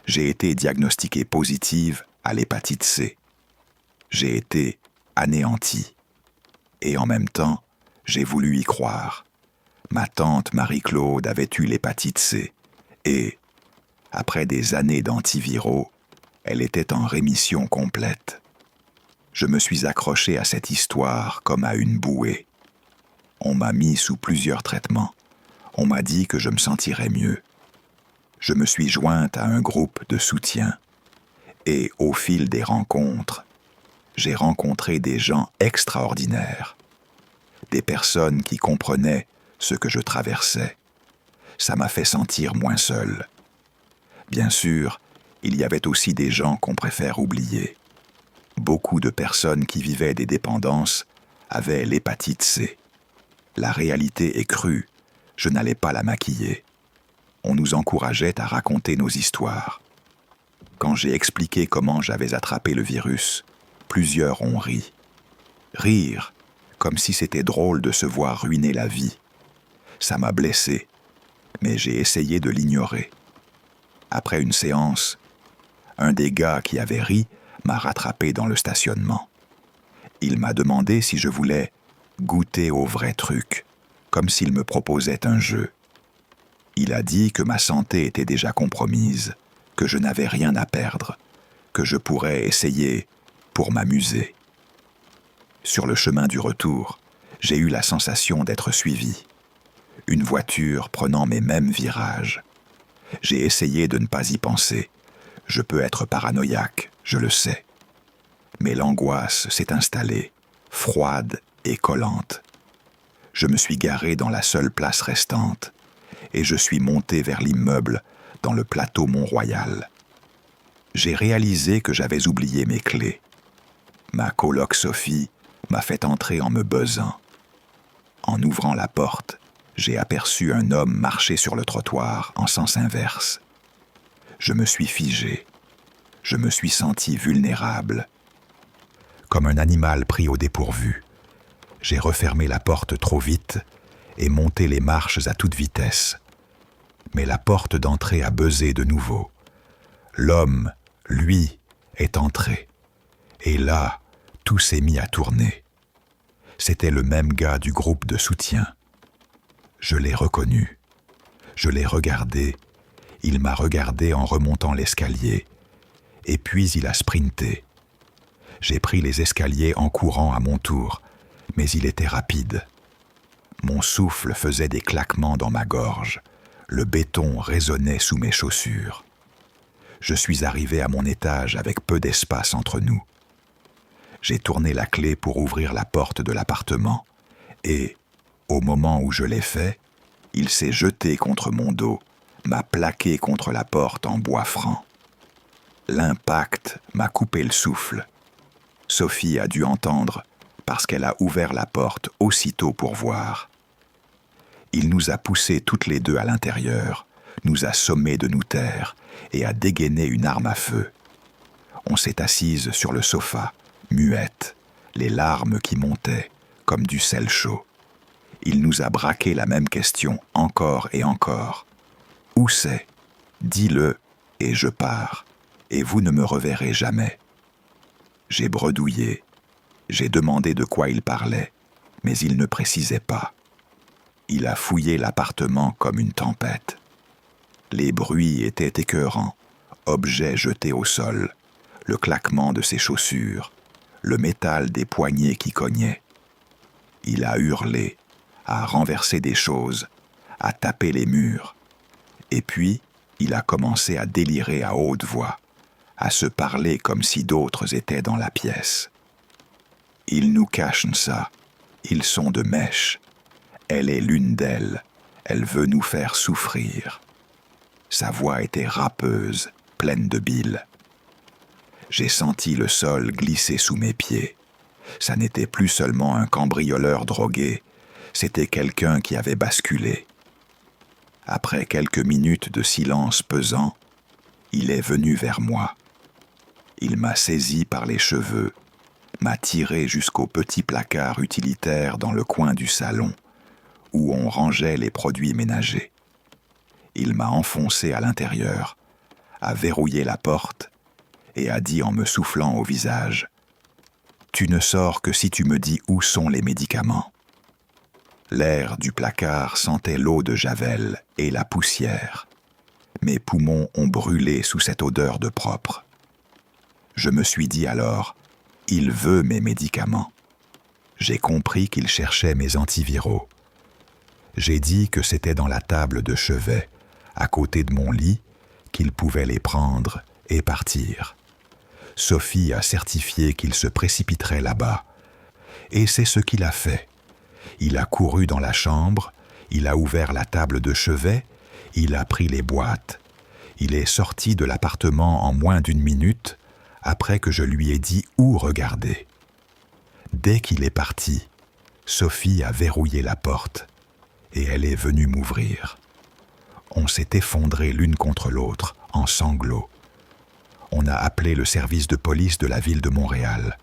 J'ai été diagnostiquée positive à l'hépatite C. J'ai été anéanti. Et en même temps, j'ai voulu y croire. Ma tante Marie-Claude avait eu l'hépatite C. Et, après des années d'antiviraux, elle était en rémission complète. Je me suis accroché à cette histoire comme à une bouée. On m'a mis sous plusieurs traitements. On m'a dit que je me sentirais mieux. Je me suis jointe à un groupe de soutien. Et au fil des rencontres, j'ai rencontré des gens extraordinaires. Des personnes qui comprenaient ce que je traversais. Ça m'a fait sentir moins seul. Bien sûr, il y avait aussi des gens qu'on préfère oublier. Beaucoup de personnes qui vivaient des dépendances avaient l'hépatite C. La réalité est crue, je n'allais pas la maquiller. On nous encourageait à raconter nos histoires. Quand j'ai expliqué comment j'avais attrapé le virus, plusieurs ont ri. Rire, comme si c'était drôle de se voir ruiner la vie. Ça m'a blessé, mais j'ai essayé de l'ignorer. Après une séance, un des gars qui avait ri m'a rattrapé dans le stationnement. Il m'a demandé si je voulais goûter au vrai truc, comme s'il me proposait un jeu. Il a dit que ma santé était déjà compromise, que je n'avais rien à perdre, que je pourrais essayer pour m'amuser. Sur le chemin du retour, j'ai eu la sensation d'être suivi. Une voiture prenant mes mêmes virages. J'ai essayé de ne pas y penser. Je peux être paranoïaque, je le sais. Mais l'angoisse s'est installée, froide et collante. Je me suis garé dans la seule place restante et je suis monté vers l'immeuble dans le plateau Mont-Royal. J'ai réalisé que j'avais oublié mes clés. Ma coloc Sophie m'a fait entrer en me buzzant. En ouvrant la porte, j'ai aperçu un homme marcher sur le trottoir en sens inverse. Je me suis figé. Je me suis senti vulnérable. Comme un animal pris au dépourvu. J'ai refermé la porte trop vite et monté les marches à toute vitesse. Mais la porte d'entrée a buzzé de nouveau. L'homme, lui, est entré. Et là, tout s'est mis à tourner. C'était le même gars du groupe de soutien. Je l'ai reconnu. Je l'ai regardé. Il m'a regardé en remontant l'escalier. Et puis il a sprinté. J'ai pris les escaliers en courant à mon tour, mais il était rapide. Mon souffle faisait des claquements dans ma gorge. Le béton résonnait sous mes chaussures. Je suis arrivé à mon étage avec peu d'espace entre nous. J'ai tourné la clé pour ouvrir la porte de l'appartement et, au moment où je l'ai fait, il s'est jeté contre mon dos, m'a plaqué contre la porte en bois franc. L'impact m'a coupé le souffle. Sophie a dû entendre parce qu'elle a ouvert la porte aussitôt pour voir. Il nous a poussés toutes les deux à l'intérieur, nous a sommés de nous taire et a dégainé une arme à feu. On s'est assise sur le sofa, muette, les larmes qui montaient, comme du sel chaud. Il nous a braqué la même question encore et encore. Où c'est ? Dis-le, et je pars, et vous ne me reverrez jamais. J'ai bredouillé, j'ai demandé de quoi il parlait, mais il ne précisait pas. Il a fouillé l'appartement comme une tempête. Les bruits étaient écœurants, objets jetés au sol, le claquement de ses chaussures, le métal des poignets qui cognaient. Il a hurlé, a renversé des choses, a tapé les murs. Et puis, il a commencé à délirer à haute voix, à se parler comme si d'autres étaient dans la pièce. Ils nous cachent ça, ils sont de mèche. Elle est l'une d'elles, elle veut nous faire souffrir. Sa voix était râpeuse, pleine de bile. J'ai senti le sol glisser sous mes pieds. Ça n'était plus seulement un cambrioleur drogué, c'était quelqu'un qui avait basculé. Après quelques minutes de silence pesant, il est venu vers moi. Il m'a saisi par les cheveux, m'a tiré jusqu'au petit placard utilitaire dans le coin du salon, où on rangeait les produits ménagers. Il m'a enfoncé à l'intérieur, a verrouillé la porte et a dit en me soufflant au visage « Tu ne sors que si tu me dis où sont les médicaments. » L'air du placard sentait l'eau de javel et la poussière. Mes poumons ont brûlé sous cette odeur de propre. Je me suis dit alors « Il veut mes médicaments. » J'ai compris qu'il cherchait mes antiviraux. J'ai dit que c'était dans la table de chevet, à côté de mon lit, qu'il pouvait les prendre et partir. Sophie a certifié qu'il se précipiterait là-bas. Et c'est ce qu'il a fait. Il a couru dans la chambre, il a ouvert la table de chevet, il a pris les boîtes. Il est sorti de l'appartement en moins d'1 minute, après que je lui ai dit où regarder. Dès qu'il est parti, Sophie a verrouillé la porte et elle est venue m'ouvrir. On s'est effondrés l'une contre l'autre, en sanglots. On a appelé le service de police de la ville de Montréal.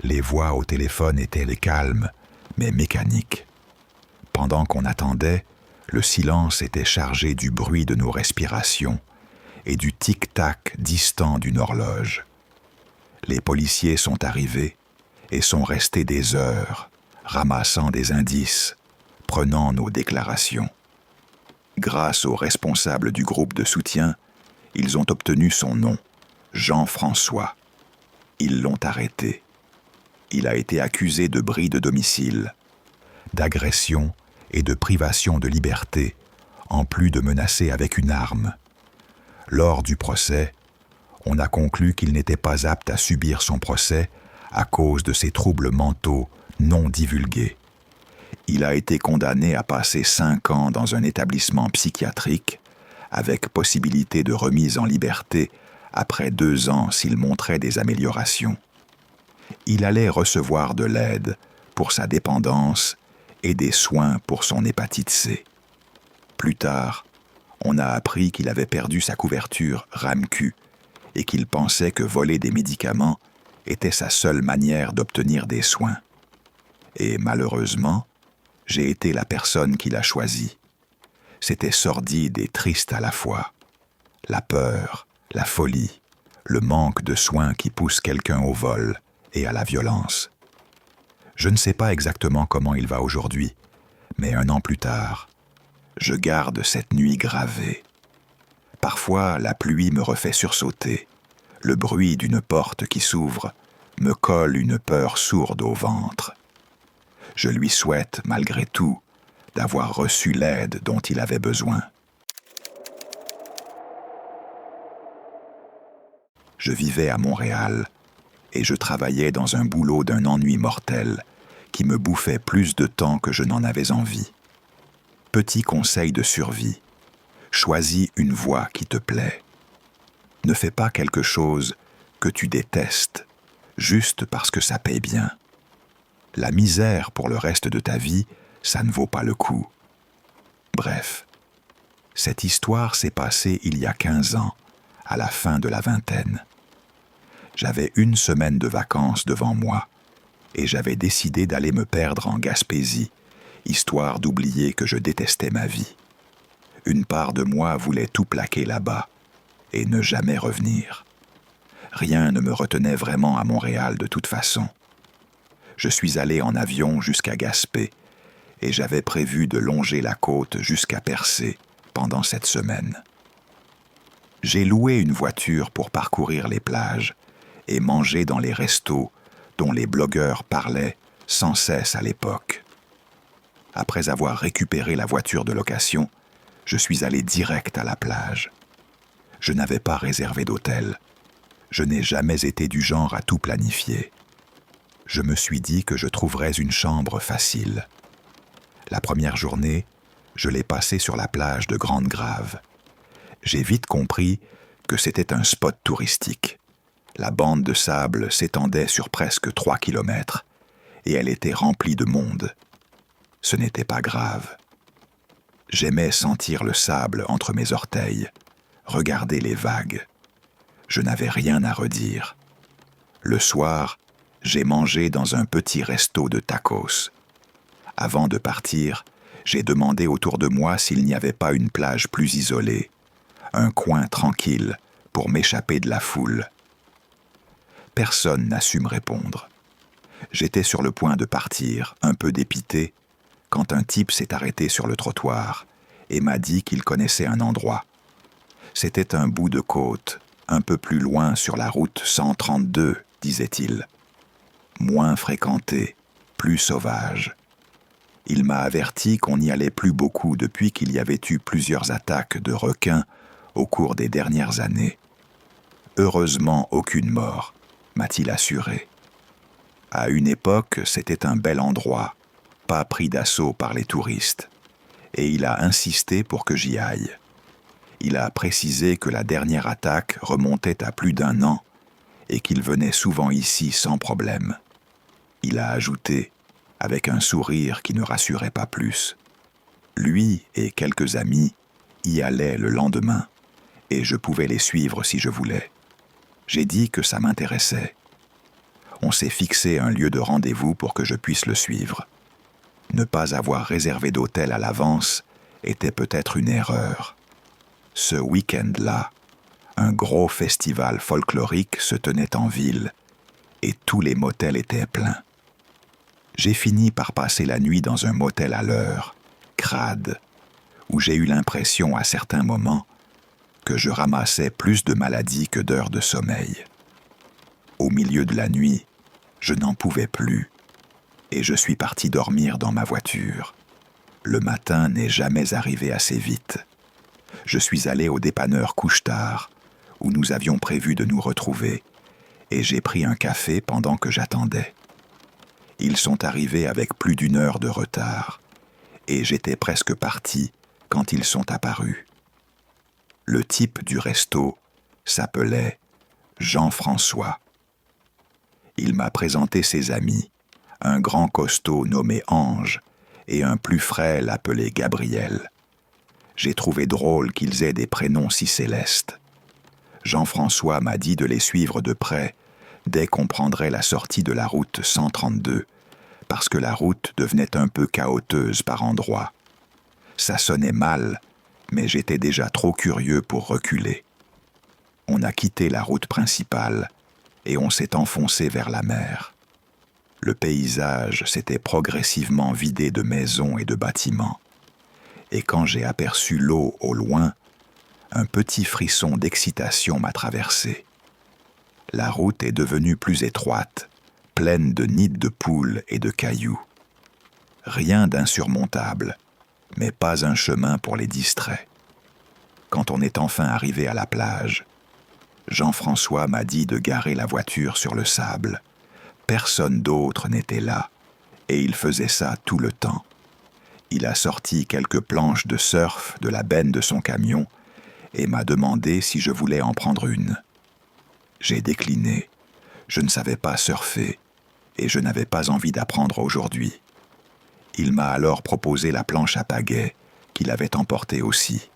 Les voix au téléphone étaient les calmes, mais mécaniques. Pendant qu'on attendait, le silence était chargé du bruit de nos respirations et du tic-tac distant d'une horloge. Les policiers sont arrivés et sont restés des heures, ramassant des indices, prenant nos déclarations. Grâce aux responsables du groupe de soutien, ils ont obtenu son nom, Jean-François. Ils l'ont arrêté. Il a été accusé de bris de domicile, d'agression et de privation de liberté, en plus de menacer avec une arme. Lors du procès, on a conclu qu'il n'était pas apte à subir son procès à cause de ses troubles mentaux non divulgués. Il a été condamné à passer 5 ans dans un établissement psychiatrique, avec possibilité de remise en liberté après 2 ans s'il montrait des améliorations. Il allait recevoir de l'aide pour sa dépendance et des soins pour son hépatite C. Plus tard, on a appris qu'il avait perdu sa couverture RAMQ et qu'il pensait que voler des médicaments était sa seule manière d'obtenir des soins. Et malheureusement, j'ai été la personne qu'il a choisie. C'était sordide et triste à la fois. La peur, la folie, le manque de soins qui pousse quelqu'un au vol et à la violence. Je ne sais pas exactement comment il va aujourd'hui, mais 1 an plus tard, je garde cette nuit gravée. Parfois, la pluie me refait sursauter. Le bruit d'une porte qui s'ouvre me colle une peur sourde au ventre. Je lui souhaite, malgré tout, d'avoir reçu l'aide dont il avait besoin. Je vivais à Montréal et je travaillais dans un boulot d'un ennui mortel qui me bouffait plus de temps que je n'en avais envie. Petit conseil de survie, choisis une voie qui te plaît. Ne fais pas quelque chose que tu détestes, juste parce que ça paye bien. La misère pour le reste de ta vie, ça ne vaut pas le coup. Bref, cette histoire s'est passée il y a 15 ans, à la fin de la vingtaine. J'avais 1 semaine de vacances devant moi et j'avais décidé d'aller me perdre en Gaspésie, histoire d'oublier que je détestais ma vie. Une part de moi voulait tout plaquer là-bas et ne jamais revenir. Rien ne me retenait vraiment à Montréal de toute façon. Je suis allé en avion jusqu'à Gaspé et j'avais prévu de longer la côte jusqu'à Percé pendant cette semaine. J'ai loué une voiture pour parcourir les plages et manger dans les restos dont les blogueurs parlaient sans cesse à l'époque. Après avoir récupéré la voiture de location, je suis allé direct à la plage. Je n'avais pas réservé d'hôtel. Je n'ai jamais été du genre à tout planifier. Je me suis dit que je trouverais une chambre facile. La première journée, je l'ai passée sur la plage de Grande-Grave. J'ai vite compris que c'était un spot touristique. La bande de sable s'étendait sur presque 3 kilomètres et elle était remplie de monde. Ce n'était pas grave. J'aimais sentir le sable entre mes orteils, regarder les vagues. Je n'avais rien à redire. Le soir, j'ai mangé dans un petit resto de tacos. Avant de partir, j'ai demandé autour de moi s'il n'y avait pas une plage plus isolée, un coin tranquille pour m'échapper de la foule. Personne n'a su me répondre. J'étais sur le point de partir, un peu dépité, quand un type s'est arrêté sur le trottoir et m'a dit qu'il connaissait un endroit. C'était un bout de côte, un peu plus loin sur la route 132, disait-il. Moins fréquenté, plus sauvage. Il m'a averti qu'on n'y allait plus beaucoup depuis qu'il y avait eu plusieurs attaques de requins au cours des dernières années. Heureusement, aucune mort, m'a-t-il assuré. À une époque, c'était un bel endroit, pas pris d'assaut par les touristes, et il a insisté pour que j'y aille. Il a précisé que la dernière attaque remontait à plus d'1 an et qu'il venait souvent ici sans problème. Il a ajouté, avec un sourire qui ne rassurait pas plus. Lui et quelques amis y allaient le lendemain, et je pouvais les suivre si je voulais. J'ai dit que ça m'intéressait. On s'est fixé un lieu de rendez-vous pour que je puisse le suivre. Ne pas avoir réservé d'hôtel à l'avance était peut-être une erreur. Ce week-end-là, Un gros festival folklorique se tenait en ville et tous les motels étaient pleins. J'ai fini par passer la nuit dans un motel à l'heure, crade, où j'ai eu l'impression à certains moments que je ramassais plus de maladies que d'heures de sommeil. Au milieu de la nuit, je n'en pouvais plus et je suis parti dormir dans ma voiture. Le matin n'est jamais arrivé assez vite. Je suis allé au dépanneur Couche-Tard, où nous avions prévu de nous retrouver, et j'ai pris un café pendant que j'attendais. Ils sont arrivés avec plus d'1 heure de retard, et j'étais presque parti quand ils sont apparus. Le type du resto s'appelait Jean-François. Il m'a présenté ses amis, un grand costaud nommé Ange et un plus frêle appelé Gabriel. J'ai trouvé drôle qu'ils aient des prénoms si célestes. Jean-François m'a dit de les suivre de près dès qu'on prendrait la sortie de la route 132, parce que la route devenait un peu chaoteuse par endroits. Ça sonnait mal, mais j'étais déjà trop curieux pour reculer. On a quitté la route principale et on s'est enfoncé vers la mer. Le paysage s'était progressivement vidé de maisons et de bâtiments. Et quand j'ai aperçu l'eau au loin, un petit frisson d'excitation m'a traversé. La route est devenue plus étroite, pleine de nids de poules et de cailloux. Rien d'insurmontable, mais pas un chemin pour les distraits. Quand on est enfin arrivé à la plage, Jean-François m'a dit de garer la voiture sur le sable. Personne d'autre n'était là, et il faisait ça tout le temps. Il a sorti quelques planches de surf de la benne de son camion et m'a demandé si je voulais en prendre une. J'ai décliné. Je ne savais pas surfer et je n'avais pas envie d'apprendre aujourd'hui. Il m'a alors proposé la planche à pagaie qu'il avait emportée aussi.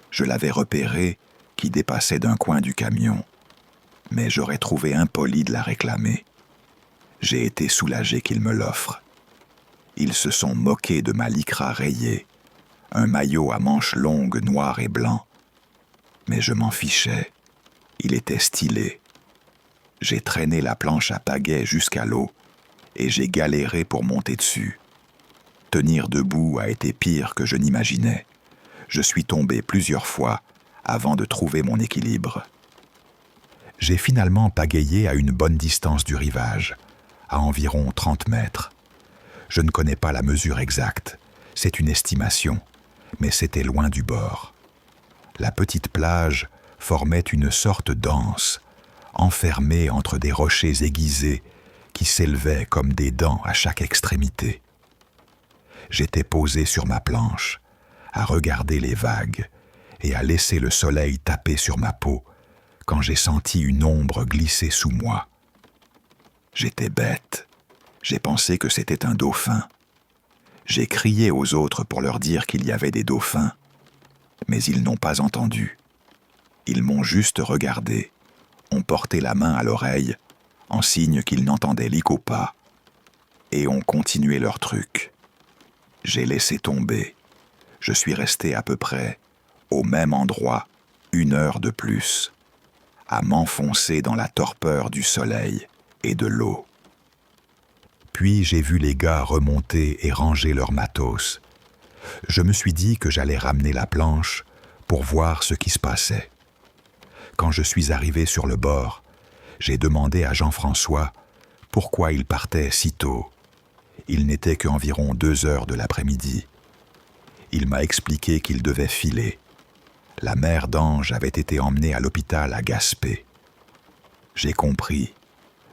Je l'avais repérée qui dépassait d'un coin du camion, mais j'aurais trouvé impoli de la réclamer. J'ai été soulagé qu'il me l'offre. Ils se sont moqués de ma lycra rayée, un maillot à manches longues noir et blanc. Mais je m'en fichais. Il était stylé. J'ai traîné la planche à pagaie jusqu'à l'eau et j'ai galéré pour monter dessus. Tenir debout a été pire que je n'imaginais. Je suis tombé plusieurs fois avant de trouver mon équilibre. J'ai finalement pagayé à une bonne distance du rivage, à environ 30 mètres. Je ne connais pas la mesure exacte, c'est une estimation, mais c'était loin du bord. La petite plage formait une sorte d'anse, enfermée entre des rochers aiguisés qui s'élevaient comme des dents à chaque extrémité. J'étais posé sur ma planche, à regarder les vagues et à laisser le soleil taper sur ma peau quand j'ai senti une ombre glisser sous moi. J'étais bête. J'ai pensé que c'était un dauphin. J'ai crié aux autres pour leur dire qu'il y avait des dauphins, mais ils n'ont pas entendu. Ils m'ont juste regardé, ont porté la main à l'oreille, en signe qu'ils n'entendaient l'ico pas, et ont continué leur truc. J'ai laissé tomber. Je suis resté à peu près au même endroit 1 heure de plus, à m'enfoncer dans la torpeur du soleil et de l'eau. Puis j'ai vu les gars remonter et ranger leur matos. Je me suis dit que j'allais ramener la planche pour voir ce qui se passait. Quand je suis arrivé sur le bord, j'ai demandé à Jean-François pourquoi il partait si tôt. Il n'était qu'environ 2 heures de l'après-midi. Il m'a expliqué qu'il devait filer. La mère d'Ange avait été emmenée à l'hôpital à Gaspé. J'ai compris,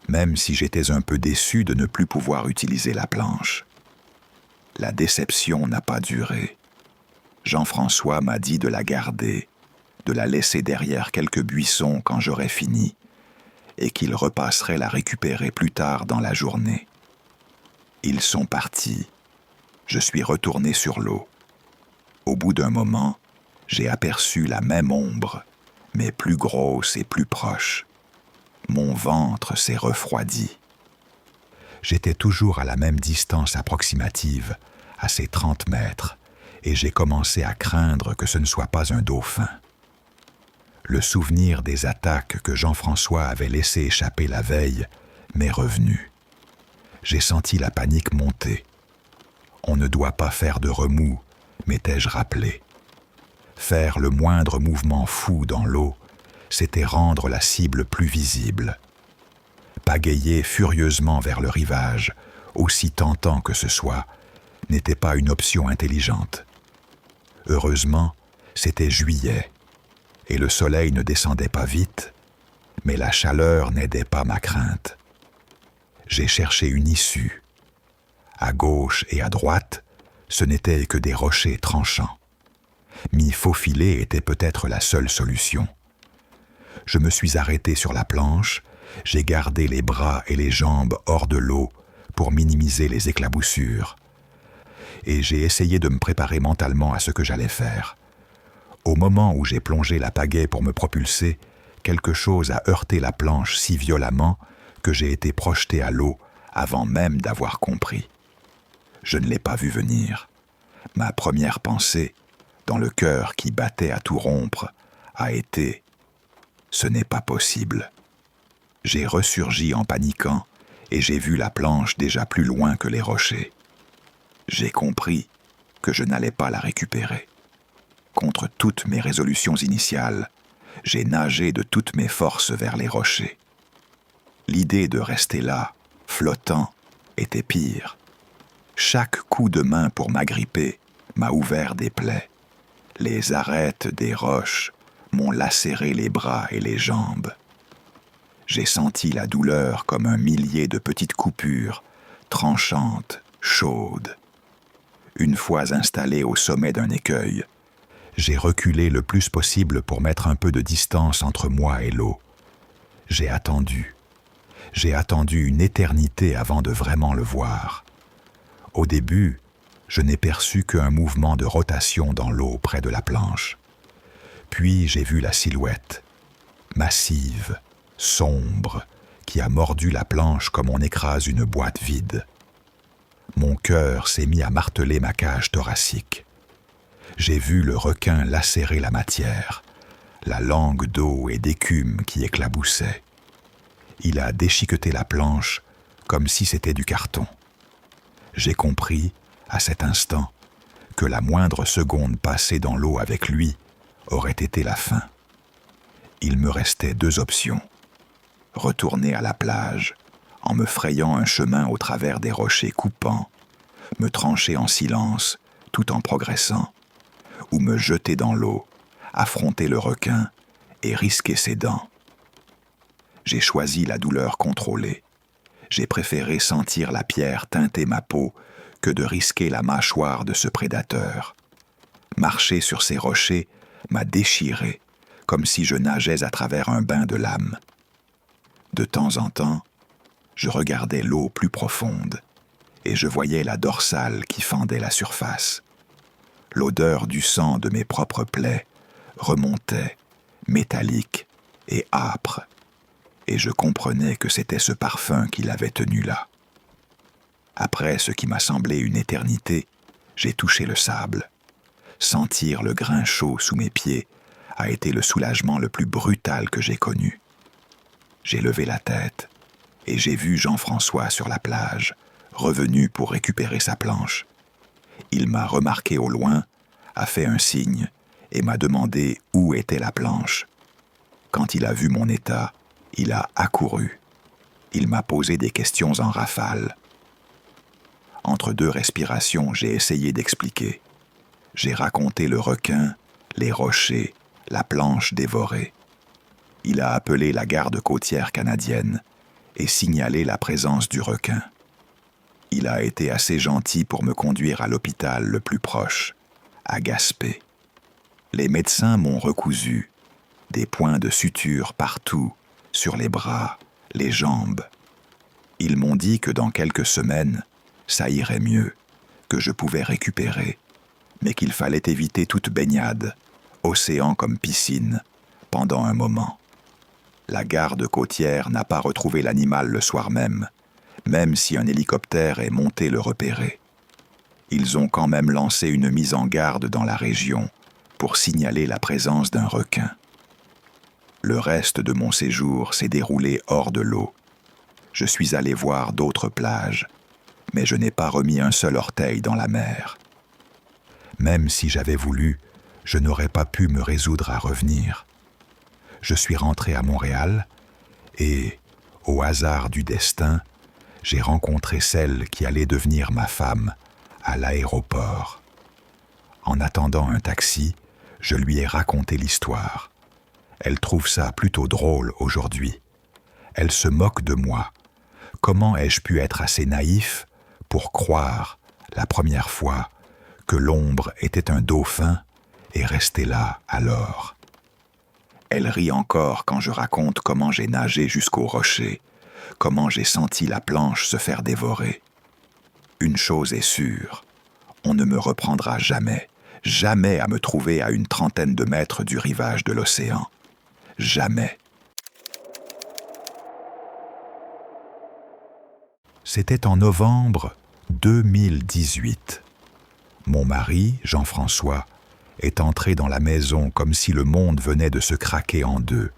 même si j'étais un peu déçu de ne plus pouvoir utiliser la planche. La déception n'a pas duré. Jean-François m'a dit de la garder, de la laisser derrière quelques buissons quand j'aurais fini, et qu'il repasserait la récupérer plus tard dans la journée. Ils sont partis. Je suis retourné sur l'eau. Au bout d'un moment, j'ai aperçu la même ombre, mais plus grosse et plus proche. Mon ventre s'est refroidi. J'étais toujours à la même distance approximative, à ces 30 mètres, et j'ai commencé à craindre que ce ne soit pas un dauphin. Le souvenir des attaques que Jean-François avait laissé échapper la veille m'est revenu. J'ai senti la panique monter. On ne doit pas faire de remous, m'étais-je rappelé. Faire le moindre mouvement fou dans l'eau, c'était rendre la cible plus visible. Pagayer furieusement vers le rivage, aussi tentant que ce soit, n'était pas une option intelligente. Heureusement, c'était juillet, et le soleil ne descendait pas vite, mais la chaleur n'aidait pas ma crainte. J'ai cherché une issue. À gauche et à droite, ce n'étaient que des rochers tranchants. M'y faufiler était peut-être la seule solution. Je me suis arrêté sur la planche, j'ai gardé les bras et les jambes hors de l'eau pour minimiser les éclaboussures. Et j'ai essayé de me préparer mentalement à ce que j'allais faire. Au moment où j'ai plongé la pagaie pour me propulser, quelque chose a heurté la planche si violemment que j'ai été projeté à l'eau avant même d'avoir compris. Je ne l'ai pas vu venir. Ma première pensée, dans le cœur qui battait à tout rompre, a été « ce n'est pas possible ». J'ai ressurgi en paniquant et j'ai vu la planche déjà plus loin que les rochers. J'ai compris que je n'allais pas la récupérer. Contre toutes mes résolutions initiales, j'ai nagé de toutes mes forces vers les rochers. L'idée de rester là, flottant, était pire. Chaque coup de main pour m'agripper m'a ouvert des plaies. Les arêtes des roches m'ont lacéré les bras et les jambes. J'ai senti la douleur comme un millier de petites coupures, tranchantes, chaudes. Une fois installé au sommet d'un écueil, j'ai reculé le plus possible pour mettre un peu de distance entre moi et l'eau. J'ai attendu une éternité avant de vraiment le voir. Au début, je n'ai perçu qu'un mouvement de rotation dans l'eau près de la planche. Puis j'ai vu la silhouette, massive, sombre, qui a mordu la planche comme on écrase une boîte vide. Mon cœur s'est mis à marteler ma cage thoracique. J'ai vu le requin lacérer la matière, la langue d'eau et d'écume qui éclaboussait. Il a déchiqueté la planche comme si c'était du carton. J'ai compris, à cet instant, que la moindre seconde passée dans l'eau avec lui aurait été la fin. Il me restait deux options. Retourner à la plage, en me frayant un chemin au travers des rochers coupants, me trancher en silence tout en progressant, ou me jeter dans l'eau, affronter le requin et risquer ses dents. J'ai choisi la douleur contrôlée. J'ai préféré sentir la pierre teinter ma peau que de risquer la mâchoire de ce prédateur. Marcher sur ces rochers m'a déchiré, comme si je nageais à travers un bain de lame. De temps en temps, je regardais l'eau plus profonde et je voyais la dorsale qui fendait la surface. L'odeur du sang de mes propres plaies remontait, métallique et âpre, et je comprenais que c'était ce parfum qui l'avait tenu là. Après ce qui m'a semblé une éternité, j'ai touché le sable. Sentir le grain chaud sous mes pieds a été le soulagement le plus brutal que j'ai connu. J'ai levé la tête et j'ai vu Jean-François sur la plage, revenu pour récupérer sa planche. Il m'a remarqué au loin, a fait un signe et m'a demandé où était la planche. Quand il a vu mon état, il a accouru. Il m'a posé des questions en rafale. Entre deux respirations, j'ai essayé d'expliquer. J'ai raconté le requin, les rochers, la planche dévorée. Il a appelé la garde côtière canadienne et signalé la présence du requin. Il a été assez gentil pour me conduire à l'hôpital le plus proche, à Gaspé. Les médecins m'ont recousu, des points de suture partout, sur les bras, les jambes. Ils m'ont dit que dans quelques semaines, ça irait mieux, que je pouvais récupérer, mais qu'il fallait éviter toute baignade, océan comme piscine, pendant un moment. La garde côtière n'a pas retrouvé l'animal le soir même si un hélicoptère est monté le repérer. Ils ont quand même lancé une mise en garde dans la région pour signaler la présence d'un requin. Le reste de mon séjour s'est déroulé hors de l'eau. Je suis allé voir d'autres plages, mais je n'ai pas remis un seul orteil dans la mer. Même si j'avais voulu, je n'aurais pas pu me résoudre à revenir. Je suis rentré à Montréal et, au hasard du destin, j'ai rencontré celle qui allait devenir ma femme à l'aéroport. En attendant un taxi, je lui ai raconté l'histoire. Elle trouve ça plutôt drôle aujourd'hui. Elle se moque de moi. Comment ai-je pu être assez naïf pour croire, la première fois, que l'ombre était un dauphin et rester là alors? Elle rit encore quand je raconte comment j'ai nagé jusqu'au rocher, comment j'ai senti la planche se faire dévorer. Une chose est sûre, on ne me reprendra jamais, jamais à me trouver à une trentaine de mètres du rivage de l'océan. Jamais. C'était en novembre 2018. Mon mari, Jean-François, est entré dans la maison comme si le monde venait de se craquer en deux.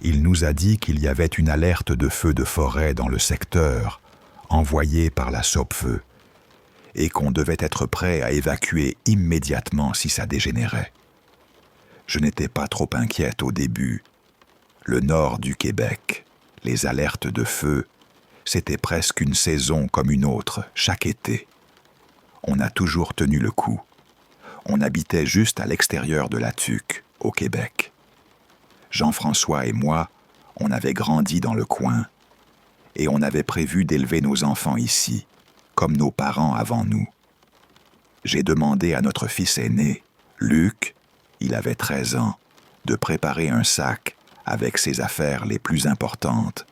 Il nous a dit qu'il y avait une alerte de feu de forêt dans le secteur, envoyée par la Sopfeu, et qu'on devait être prêt à évacuer immédiatement si ça dégénérait. Je n'étais pas trop inquiète au début. Le nord du Québec, les alertes de feu, c'était presque une saison comme une autre, chaque été. On a toujours tenu le coup. On habitait juste à l'extérieur de la Tuque, au Québec. Jean-François et moi, on avait grandi dans le coin, et on avait prévu d'élever nos enfants ici, comme nos parents avant nous. J'ai demandé à notre fils aîné, Luc, il avait 13 ans, de préparer un sac avec ses affaires les plus importantes,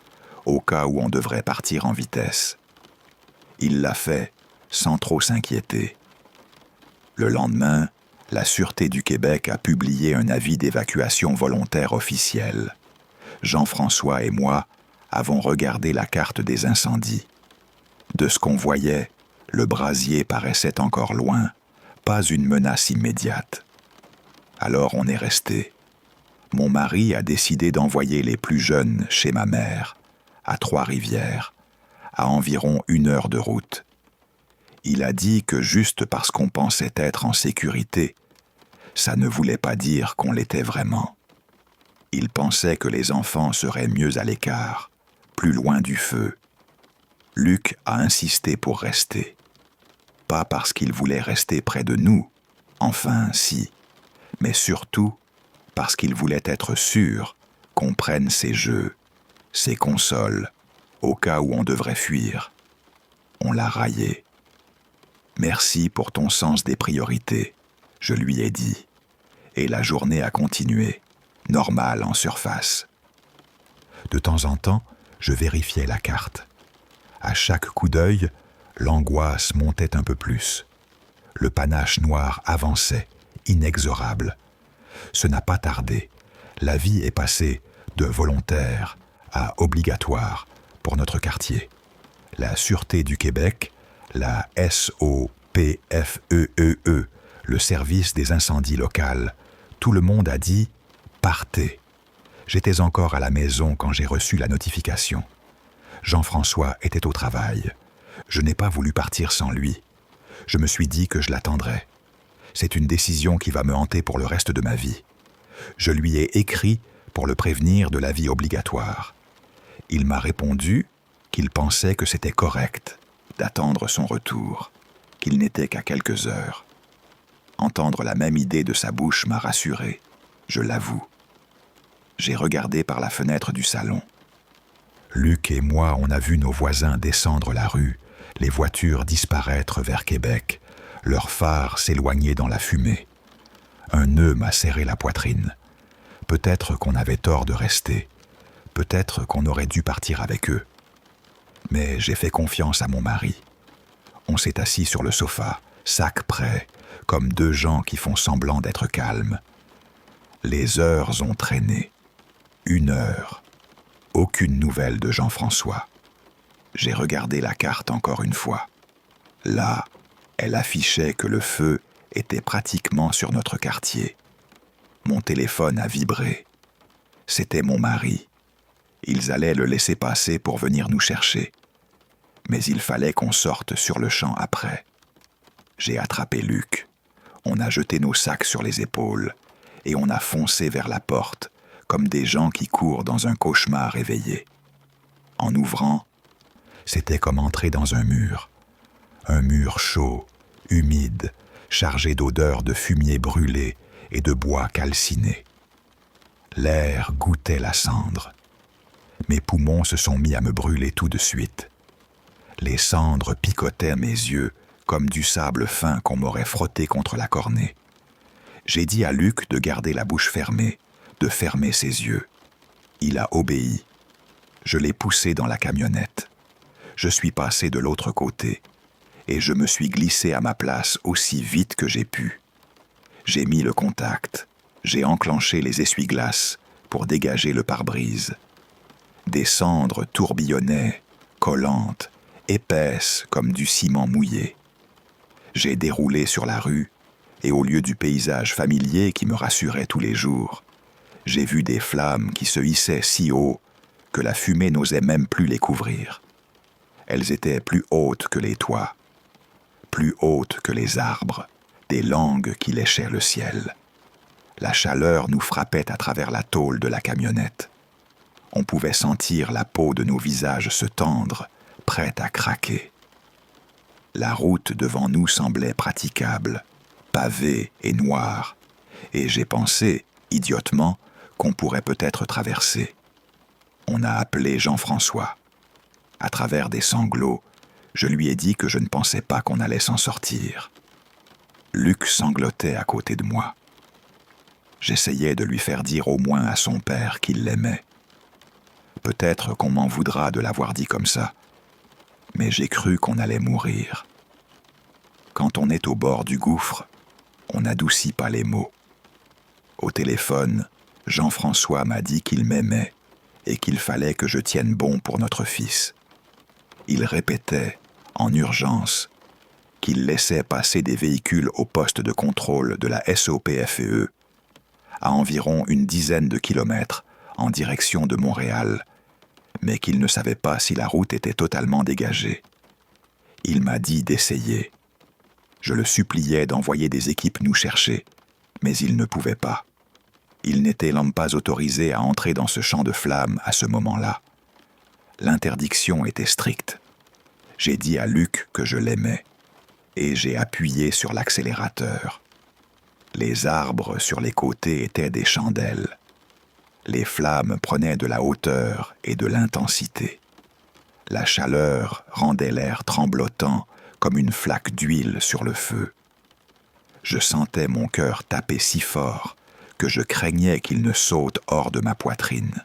au cas où on devrait partir en vitesse. Il l'a fait, sans trop s'inquiéter. Le lendemain, la Sûreté du Québec a publié un avis d'évacuation volontaire officiel. Jean-François et moi avons regardé la carte des incendies. De ce qu'on voyait, le brasier paraissait encore loin, pas une menace immédiate. Alors on est resté. Mon mari a décidé d'envoyer les plus jeunes chez ma mère, à Trois-Rivières, à environ 1 heure de route. Il a dit que juste parce qu'on pensait être en sécurité, ça ne voulait pas dire qu'on l'était vraiment. Il pensait que les enfants seraient mieux à l'écart, plus loin du feu. Luc a insisté pour rester. Pas parce qu'il voulait rester près de nous, enfin si, mais surtout parce qu'il voulait être sûr qu'on prenne ses jeux, ses consoles, au cas où on devrait fuir. On l'a raillé. Merci pour ton sens des priorités, je lui ai dit. Et la journée a continué, normale en surface. De temps en temps, je vérifiais la carte. À chaque coup d'œil, l'angoisse montait un peu plus. Le panache noir avançait, inexorable. Ce n'a pas tardé. La vie est passée de volontaire à obligatoire pour notre quartier. La Sûreté du Québec, la SOPFEEE, le service des incendies locales, tout le monde a dit « Partez ». J'étais encore à la maison quand j'ai reçu la notification. Jean-François était au travail. Je n'ai pas voulu partir sans lui. Je me suis dit que je l'attendrais. C'est une décision qui va me hanter pour le reste de ma vie. Je lui ai écrit pour le prévenir de l'avis obligatoire. Il m'a répondu qu'il pensait que c'était correct d'attendre son retour, qu'il n'était qu'à quelques heures. Entendre la même idée de sa bouche m'a rassuré, je l'avoue. J'ai regardé par la fenêtre du salon. Luc et moi, on a vu nos voisins descendre la rue, les voitures disparaître vers Québec, leurs phares s'éloigner dans la fumée. Un nœud m'a serré la poitrine. Peut-être qu'on avait tort de rester. Peut-être qu'on aurait dû partir avec eux. Mais j'ai fait confiance à mon mari. On s'est assis sur le sofa, sac prêt, comme deux gens qui font semblant d'être calmes. Les heures ont traîné. 1 heure. Aucune nouvelle de Jean-François. J'ai regardé la carte encore une fois. Là, elle affichait que le feu était pratiquement sur notre quartier. Mon téléphone a vibré. C'était mon mari. Ils allaient le laisser passer pour venir nous chercher. Mais il fallait qu'on sorte sur le champ après. J'ai attrapé Luc. On a jeté nos sacs sur les épaules et on a foncé vers la porte comme des gens qui courent dans un cauchemar éveillé. En ouvrant, c'était comme entrer dans un mur chaud, humide, chargé d'odeurs de fumier brûlé et de bois calciné. L'air goûtait la cendre. Mes poumons se sont mis à me brûler tout de suite. Les cendres picotaient mes yeux comme du sable fin qu'on m'aurait frotté contre la cornée. J'ai dit à Luc de garder la bouche fermée, de fermer ses yeux. Il a obéi. Je l'ai poussé dans la camionnette. Je suis passé de l'autre côté et je me suis glissé à ma place aussi vite que j'ai pu. J'ai mis le contact. J'ai enclenché les essuie-glaces pour dégager le pare-brise. Des cendres tourbillonnaient, collantes, épaisses comme du ciment mouillé. J'ai déroulé sur la rue, et au lieu du paysage familier qui me rassurait tous les jours, j'ai vu des flammes qui se hissaient si haut que la fumée n'osait même plus les couvrir. Elles étaient plus hautes que les toits, plus hautes que les arbres, des langues qui léchaient le ciel. La chaleur nous frappait à travers la tôle de la camionnette. On pouvait sentir la peau de nos visages se tendre, prête à craquer. La route devant nous semblait praticable, pavée et noire, et j'ai pensé, idiotement, qu'on pourrait peut-être traverser. On a appelé Jean-François. À travers des sanglots, je lui ai dit que je ne pensais pas qu'on allait s'en sortir. Luc sanglotait à côté de moi. J'essayais de lui faire dire au moins à son père qu'il l'aimait. Peut-être qu'on m'en voudra de l'avoir dit comme ça, mais j'ai cru qu'on allait mourir. Quand on est au bord du gouffre, on n'adoucit pas les mots. Au téléphone, Jean-François m'a dit qu'il m'aimait et qu'il fallait que je tienne bon pour notre fils. Il répétait, en urgence, qu'il laissait passer des véhicules au poste de contrôle de la SOPFEE, à environ une dizaine de kilomètres en direction de Montréal, mais qu'il ne savait pas si la route était totalement dégagée. Il m'a dit d'essayer. Je le suppliais d'envoyer des équipes nous chercher, mais il ne pouvait pas. Il n'était pas autorisé à entrer dans ce champ de flammes à ce moment-là. L'interdiction était stricte. J'ai dit à Luc que je l'aimais, et j'ai appuyé sur l'accélérateur. Les arbres sur les côtés étaient des chandelles. Les flammes prenaient de la hauteur et de l'intensité. La chaleur rendait l'air tremblotant comme une flaque d'huile sur le feu. Je sentais mon cœur taper si fort que je craignais qu'il ne saute hors de ma poitrine.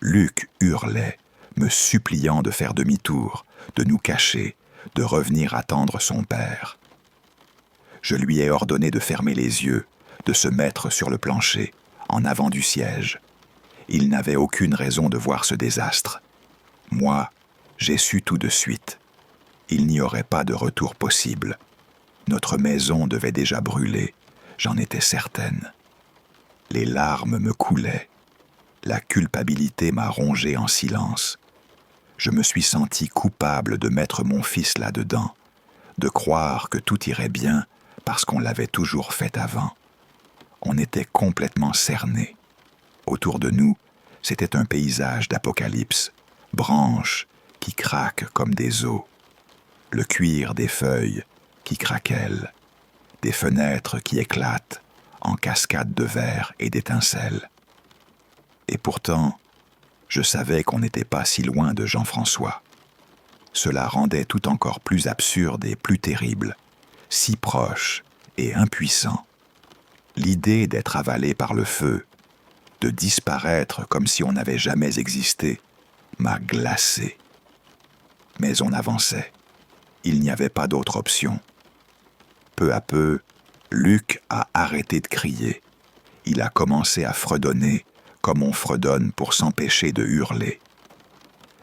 Luc hurlait, me suppliant de faire demi-tour, de nous cacher, de revenir attendre son père. Je lui ai ordonné de fermer les yeux, de se mettre sur le plancher, en avant du siège. Il n'avait aucune raison de voir ce désastre. Moi, j'ai su tout de suite. Il n'y aurait pas de retour possible. Notre maison devait déjà brûler, j'en étais certaine. Les larmes me coulaient. La culpabilité m'a rongé en silence. Je me suis senti coupable de mettre mon fils là-dedans, de croire que tout irait bien parce qu'on l'avait toujours fait avant. On était complètement cernés. Autour de nous, c'était un paysage d'apocalypse, branches qui craquent comme des os, le cuir des feuilles qui craquellent, des fenêtres qui éclatent en cascades de verre et d'étincelles. Et pourtant, je savais qu'on n'était pas si loin de Jean-François. Cela rendait tout encore plus absurde et plus terrible, si proche et impuissant. L'idée d'être avalé par le feu, de disparaître comme si on n'avait jamais existé, m'a glacé. Mais on avançait. Il n'y avait pas d'autre option. Peu à peu, Luc a arrêté de crier. Il a commencé à fredonner, comme on fredonne pour s'empêcher de hurler.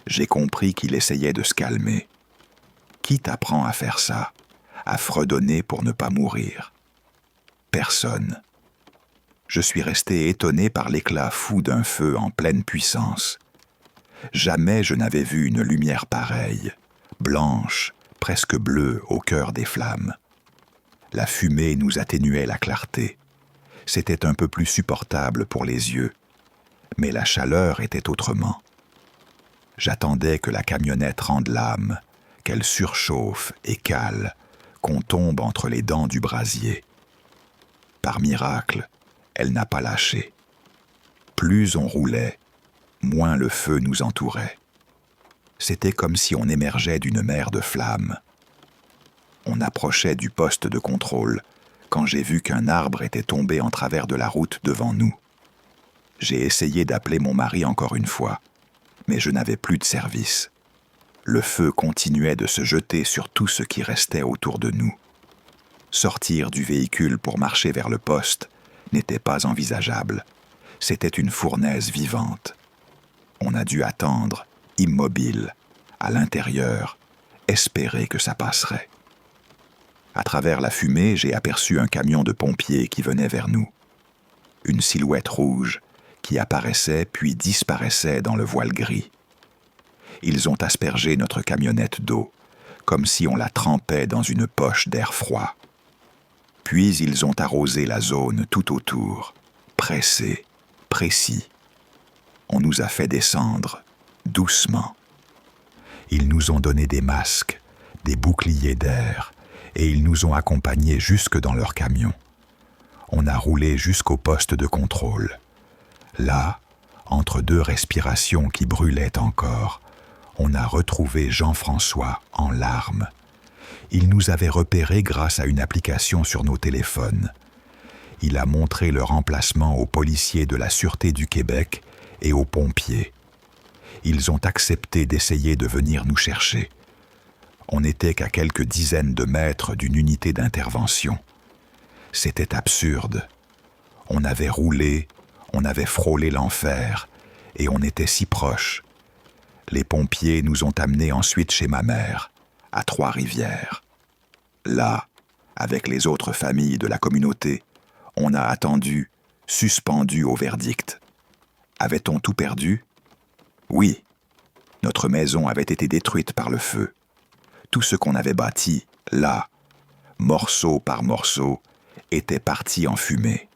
J'ai compris qu'il essayait de se calmer. Qui t'apprend à faire ça, à fredonner pour ne pas mourir? Personne. Je suis resté étonné par l'éclat fou d'un feu en pleine puissance. Jamais je n'avais vu une lumière pareille, blanche, presque bleue au cœur des flammes. La fumée nous atténuait la clarté. C'était un peu plus supportable pour les yeux, mais la chaleur était autrement. J'attendais que la camionnette rende l'âme, qu'elle surchauffe et cale, qu'on tombe entre les dents du brasier. Par miracle, elle n'a pas lâché. Plus on roulait, moins le feu nous entourait. C'était comme si on émergeait d'une mer de flammes. On approchait du poste de contrôle quand j'ai vu qu'un arbre était tombé en travers de la route devant nous. J'ai essayé d'appeler mon mari encore une fois, mais je n'avais plus de service. Le feu continuait de se jeter sur tout ce qui restait autour de nous. Sortir du véhicule pour marcher vers le poste n'était pas envisageable. C'était une fournaise vivante. On a dû attendre, immobile, à l'intérieur, espérer que ça passerait. À travers la fumée, j'ai aperçu un camion de pompiers qui venait vers nous. Une silhouette rouge qui apparaissait puis disparaissait dans le voile gris. Ils ont aspergé notre camionnette d'eau, comme si on la trempait dans une poche d'air froid. Puis ils ont arrosé la zone tout autour, pressé, précis. On nous a fait descendre, doucement. Ils nous ont donné des masques, des boucliers d'air, et ils nous ont accompagnés jusque dans leur camion. On a roulé jusqu'au poste de contrôle. Là, entre deux respirations qui brûlaient encore, on a retrouvé Jean-François en larmes. Il nous avait repérés grâce à une application sur nos téléphones. Il a montré leur emplacement aux policiers de la Sûreté du Québec et aux pompiers. Ils ont accepté d'essayer de venir nous chercher. On n'était qu'à quelques dizaines de mètres d'une unité d'intervention. C'était absurde. On avait roulé, on avait frôlé l'enfer, et on était si proches. Les pompiers nous ont amenés ensuite chez ma mère, à Trois-Rivières. Là, avec les autres familles de la communauté, on a attendu, suspendu au verdict. Avait-on tout perdu? Oui. Notre maison avait été détruite par le feu. Tout ce qu'on avait bâti, là, morceau par morceau, était parti en fumée.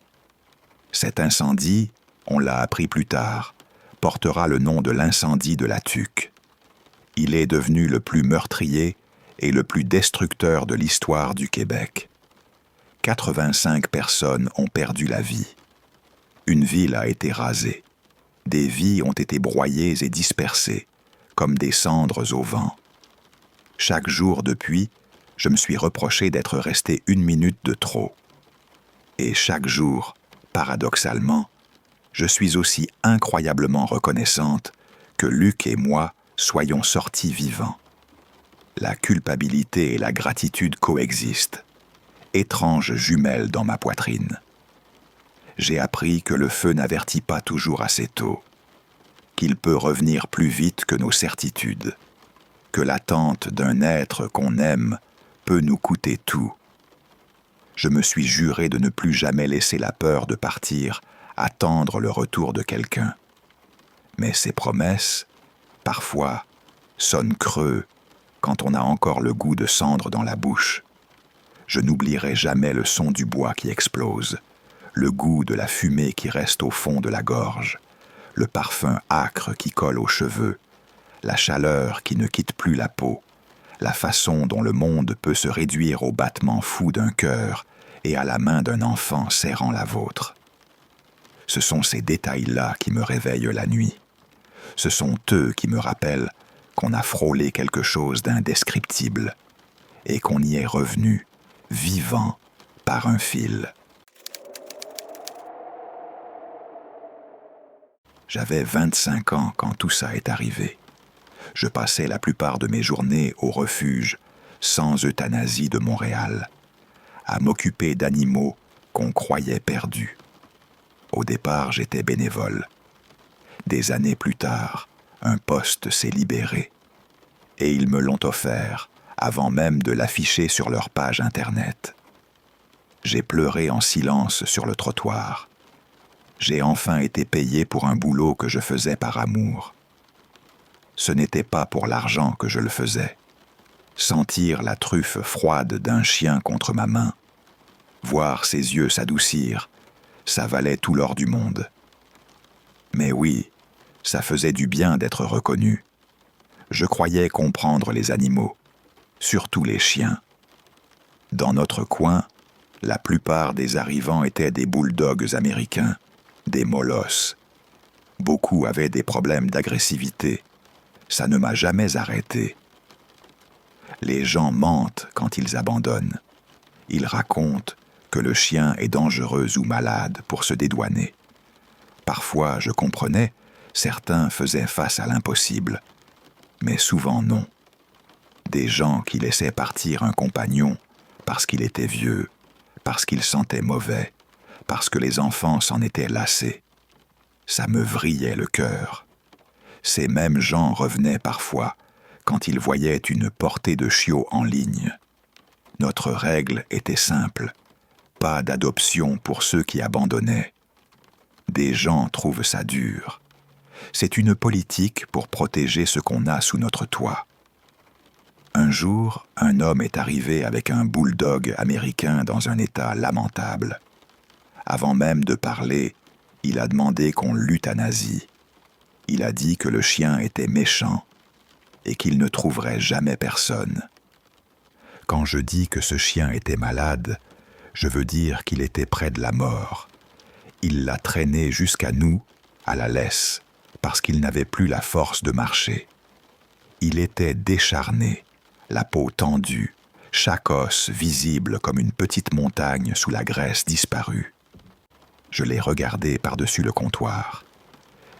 Cet incendie, on l'a appris plus tard, portera le nom de l'incendie de la Tuque. Il est devenu le plus meurtrier et le plus destructeur de l'histoire du Québec. 85 personnes ont perdu la vie. Une ville a été rasée. Des vies ont été broyées et dispersées, comme des cendres au vent. Chaque jour depuis, je me suis reproché d'être resté 1 minute de trop. Et chaque jour, paradoxalement, je suis aussi incroyablement reconnaissante que Luc et moi soyons sortis vivants. La culpabilité et la gratitude coexistent, étranges jumelles dans ma poitrine. J'ai appris que le feu n'avertit pas toujours assez tôt, qu'il peut revenir plus vite que nos certitudes, que l'attente d'un être qu'on aime peut nous coûter tout. Je me suis juré de ne plus jamais laisser la peur de partir attendre le retour de quelqu'un. Mais ces promesses, parfois, sonnent creux quand on a encore le goût de cendre dans la bouche. Je n'oublierai jamais le son du bois qui explose, le goût de la fumée qui reste au fond de la gorge, le parfum âcre qui colle aux cheveux, la chaleur qui ne quitte plus la peau, la façon dont le monde peut se réduire au battement fou d'un cœur et à la main d'un enfant serrant la vôtre. Ce sont ces détails-là qui me réveillent la nuit. Ce sont eux qui me rappellent qu'on a frôlé quelque chose d'indescriptible et qu'on y est revenu, vivant, par un fil. J'avais 25 ans quand tout ça est arrivé. Je passais la plupart de mes journées au refuge sans euthanasie de Montréal, à m'occuper d'animaux qu'on croyait perdus. Au départ, j'étais bénévole. Des années plus tard, un poste s'est libéré. Et ils me l'ont offert, avant même de l'afficher sur leur page Internet. J'ai pleuré en silence sur le trottoir. J'ai enfin été payé pour un boulot que je faisais par amour. Ce n'était pas pour l'argent que je le faisais. Sentir la truffe froide d'un chien contre ma main, voir ses yeux s'adoucir, ça valait tout l'or du monde. Mais oui, ça faisait du bien d'être reconnu. Je croyais comprendre les animaux, surtout les chiens. Dans notre coin, la plupart des arrivants étaient des bulldogs américains, des molosses. Beaucoup avaient des problèmes d'agressivité. Ça ne m'a jamais arrêté. Les gens mentent quand ils abandonnent. Ils racontent que le chien est dangereux ou malade pour se dédouaner. Parfois, je comprenais, certains faisaient face à l'impossible. Mais souvent non. Des gens qui laissaient partir un compagnon parce qu'il était vieux, parce qu'il sentait mauvais, parce que les enfants s'en étaient lassés. Ça me vrillait le cœur. Ces mêmes gens revenaient parfois quand ils voyaient une portée de chiots en ligne. Notre règle était simple, pas d'adoption pour ceux qui abandonnaient. Des gens trouvent ça dur. C'est une politique pour protéger ce qu'on a sous notre toit. Un jour, un homme est arrivé avec un bulldog américain dans un état lamentable. Avant même de parler, il a demandé qu'on l'euthanasie. Il a dit que le chien était méchant et qu'il ne trouverait jamais personne. Quand je dis que ce chien était malade, je veux dire qu'il était près de la mort. Il l'a traîné jusqu'à nous, à la laisse, parce qu'il n'avait plus la force de marcher. Il était décharné, la peau tendue, chaque os visible comme une petite montagne sous la graisse disparue. Je l'ai regardé par-dessus le comptoir.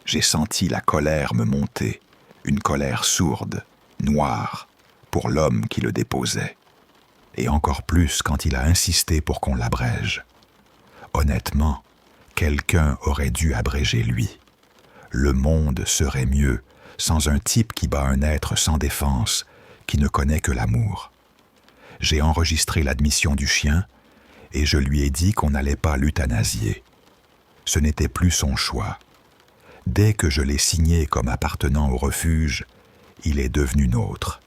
J'ai senti la colère me monter, une colère sourde, noire, pour l'homme qui le déposait. Et encore plus quand il a insisté pour qu'on l'abrège. Honnêtement, quelqu'un aurait dû abréger lui. Le monde serait mieux sans un type qui bat un être sans défense, qui ne connaît que l'amour. J'ai enregistré l'admission du chien et je lui ai dit qu'on n'allait pas l'euthanasier. Ce n'était plus son choix. Dès que je l'ai signé comme appartenant au refuge, il est devenu nôtre.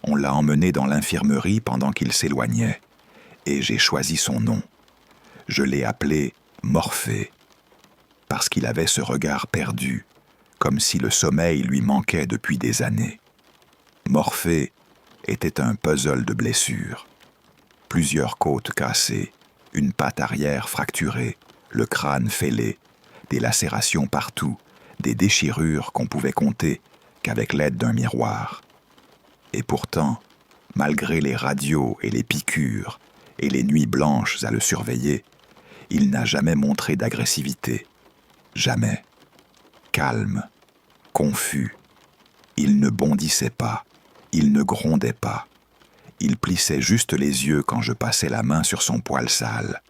On l'a emmené dans l'infirmerie pendant qu'il s'éloignait, et j'ai choisi son nom. Je l'ai appelé Morphée, parce qu'il avait ce regard perdu, comme si le sommeil lui manquait depuis des années. Morphée était un puzzle de blessures. Plusieurs côtes cassées, une patte arrière fracturée, le crâne fêlé, des lacérations partout, des déchirures qu'on pouvait compter qu'avec l'aide d'un miroir. Et pourtant, malgré les radios et les piqûres et les nuits blanches à le surveiller, il n'a jamais montré d'agressivité. Jamais. Calme, confus. Il ne bondissait pas, il ne grondait pas. Il plissait juste les yeux quand je passais la main sur son poil sale.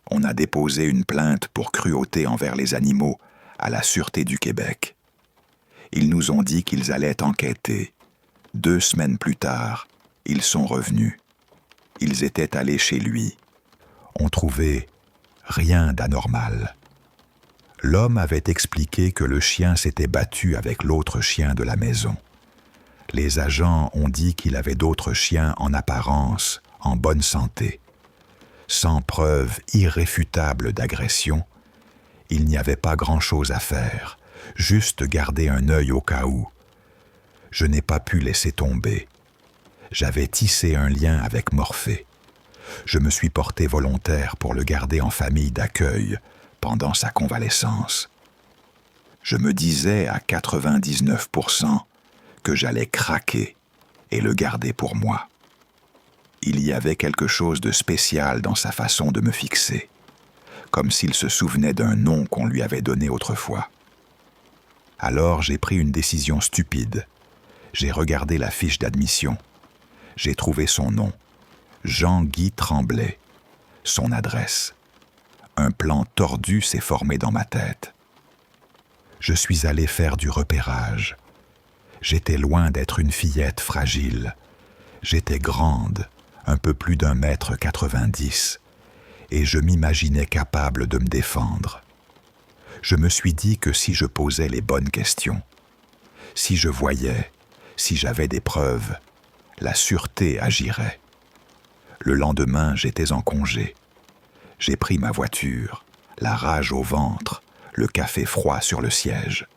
On a déposé une plainte pour cruauté envers les animaux à la Sûreté du Québec. Ils nous ont dit qu'ils allaient enquêter. 2 semaines plus tard, ils sont revenus. Ils étaient allés chez lui. On trouvait rien d'anormal. L'homme avait expliqué que le chien s'était battu avec l'autre chien de la maison. Les agents ont dit qu'il avait d'autres chiens en apparence, en bonne santé. Sans preuve irréfutable d'agression, il n'y avait pas grand-chose à faire, juste garder un œil au cas où. Je n'ai pas pu laisser tomber. J'avais tissé un lien avec Morphée. Je me suis porté volontaire pour le garder en famille d'accueil pendant sa convalescence. Je me disais à 99% que j'allais craquer et le garder pour moi. Il y avait quelque chose de spécial dans sa façon de me fixer, comme s'il se souvenait d'un nom qu'on lui avait donné autrefois. Alors j'ai pris une décision stupide. J'ai regardé la fiche d'admission. J'ai trouvé son nom, Jean-Guy Tremblay, son adresse. Un plan tordu s'est formé dans ma tête. Je suis allé faire du repérage. J'étais loin d'être une fillette fragile. J'étais grande, un peu plus d'1,90 m, et je m'imaginais capable de me défendre. Je me suis dit que si je posais les bonnes questions, si je voyais, si j'avais des preuves, la sûreté agirait. Le lendemain, j'étais en congé. J'ai pris ma voiture, la rage au ventre, le café froid sur le siège.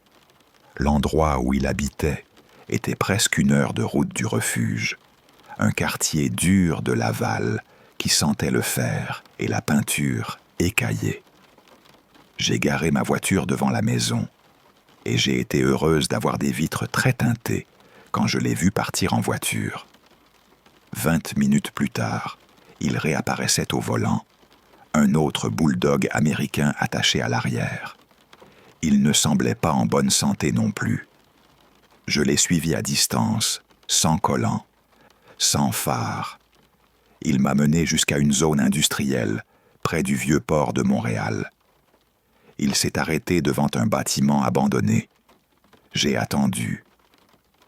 L'endroit où il habitait était presque 1 heure de route du refuge, un quartier dur de Laval qui sentait le fer et la peinture écaillée. J'ai garé ma voiture devant la maison et j'ai été heureuse d'avoir des vitres très teintées quand je l'ai vu partir en voiture. 20 minutes plus tard, il réapparaissait au volant, un autre bulldog américain attaché à l'arrière. Il ne semblait pas en bonne santé non plus. Je l'ai suivi à distance, sans collant, sans phare. Il m'a mené jusqu'à une zone industrielle, près du vieux port de Montréal. Il s'est arrêté devant un bâtiment abandonné. J'ai attendu.